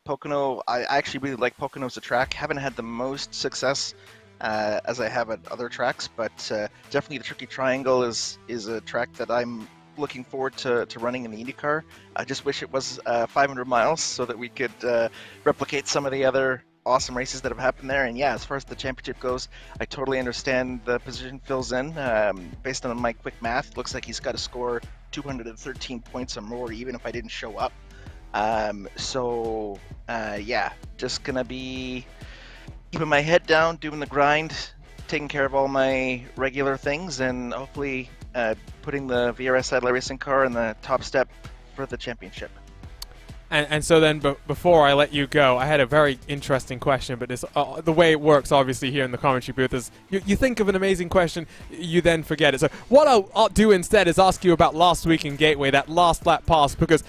Pocono, I actually really like Pocono as a track. Haven't had the most success as I have at other tracks, but definitely the Tricky Triangle is a track that I'm looking forward to running in the IndyCar. I just wish it was 500 miles so that we could replicate some of the other awesome races that have happened there. And yeah, as far as the championship goes, I totally understand the position Phil's in. Based on my quick math, looks like he's got to score 213 points or more even if I didn't show up. Yeah, just gonna be keeping my head down, doing the grind, taking care of all my regular things, and hopefully putting the VRS Satellite Racing car in the top step for the championship. And so then, before I let you go, I had a very interesting question, but it's, the way it works, obviously, here in the commentary booth is you think of an amazing question, you then forget it. So what I'll do instead is ask you about last week in Gateway, that last lap pass, because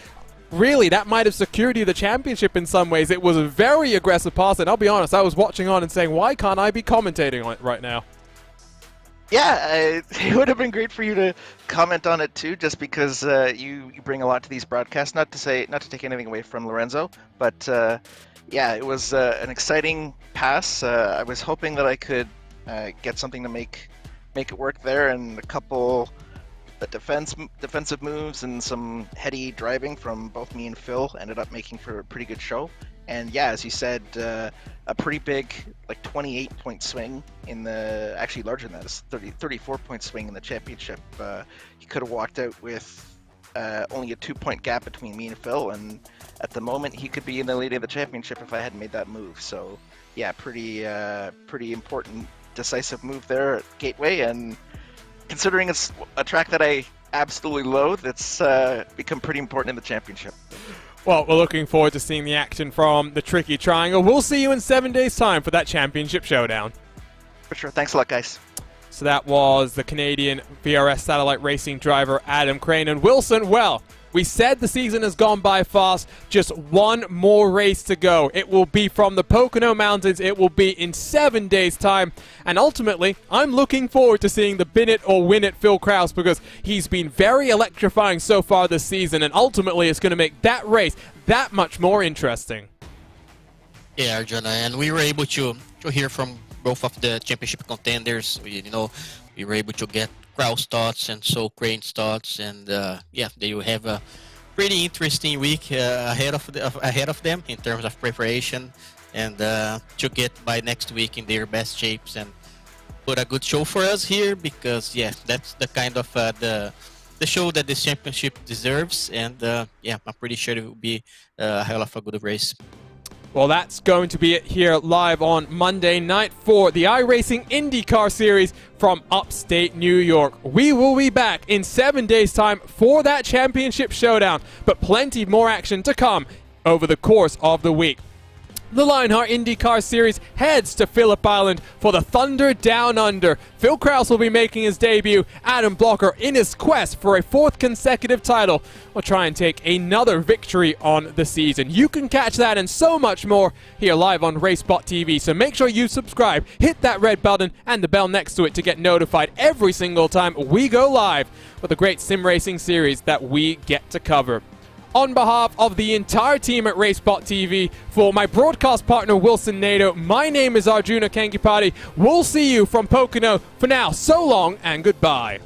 really, that might have secured you the championship in some ways. It was a very aggressive pass, and I'll be honest, I was watching on and saying, why can't I be commentating on it right now? Yeah, it would have been great for you to comment on it too, just because you bring a lot to these broadcasts. Not to take anything away from Lorenzo, but yeah, it was an exciting pass. I was hoping that I could get something to make it work there, and a couple defensive moves and some heady driving from both me and Phil ended up making for a pretty good show. And yeah, as you said, a pretty big, like 28-point swing in the, actually larger than that, it's 34-point swing in the championship. He could have walked out with only a 2-point gap between me and Phil, and at the moment he could be in the lead of the championship if I hadn't made that move. So yeah, pretty important, decisive move there at Gateway, and considering it's a track that I absolutely loathe, it's become pretty important in the championship. Well, we're looking forward to seeing the action from the Tricky Triangle. We'll see you in 7 days' time for that championship showdown. For sure. Thanks a lot, guys. So that was the Canadian VRS Satellite Racing driver Adam Crane. And Wilson, well, we said the season has gone by fast. Just one more race to go. It will be from the Pocono Mountains. It will be in 7 days' time. And ultimately, I'm looking forward to seeing the bin it or win it Phil Kraus, because he's been very electrifying so far this season. And ultimately, it's going to make that race that much more interesting. Yeah, Arjuna, and we were able to hear from both of the championship contenders. We were able to get Kraus thoughts and so Crane's thoughts, and yeah, they will have a pretty interesting week ahead of them in terms of preparation, and to get by next week in their best shapes and put a good show for us here, because yeah, that's the kind of the show that this championship deserves, and yeah, I'm pretty sure it will be a hell of a good race. Well, that's going to be it here live on Monday night for the iRacing IndyCar Series from upstate New York. We will be back in 7 days' time for that championship showdown, but plenty more action to come over the course of the week. The Lionheart IndyCar Series heads to Phillip Island for the Thunder Down Under. Phil Kraus will be making his debut. Adam Blocker, in his quest for a 4th consecutive title, will try and take another victory on the season. You can catch that and so much more here live on RaceSpotTV. So make sure you subscribe, hit that red button and the bell next to it to get notified every single time we go live with a great sim racing series that we get to cover. On behalf of the entire team at RaceSpotTV, for my broadcast partner Wilson Nato, my name is Arjuna Kankipati. We'll see you from Pocono. For now, so long and goodbye.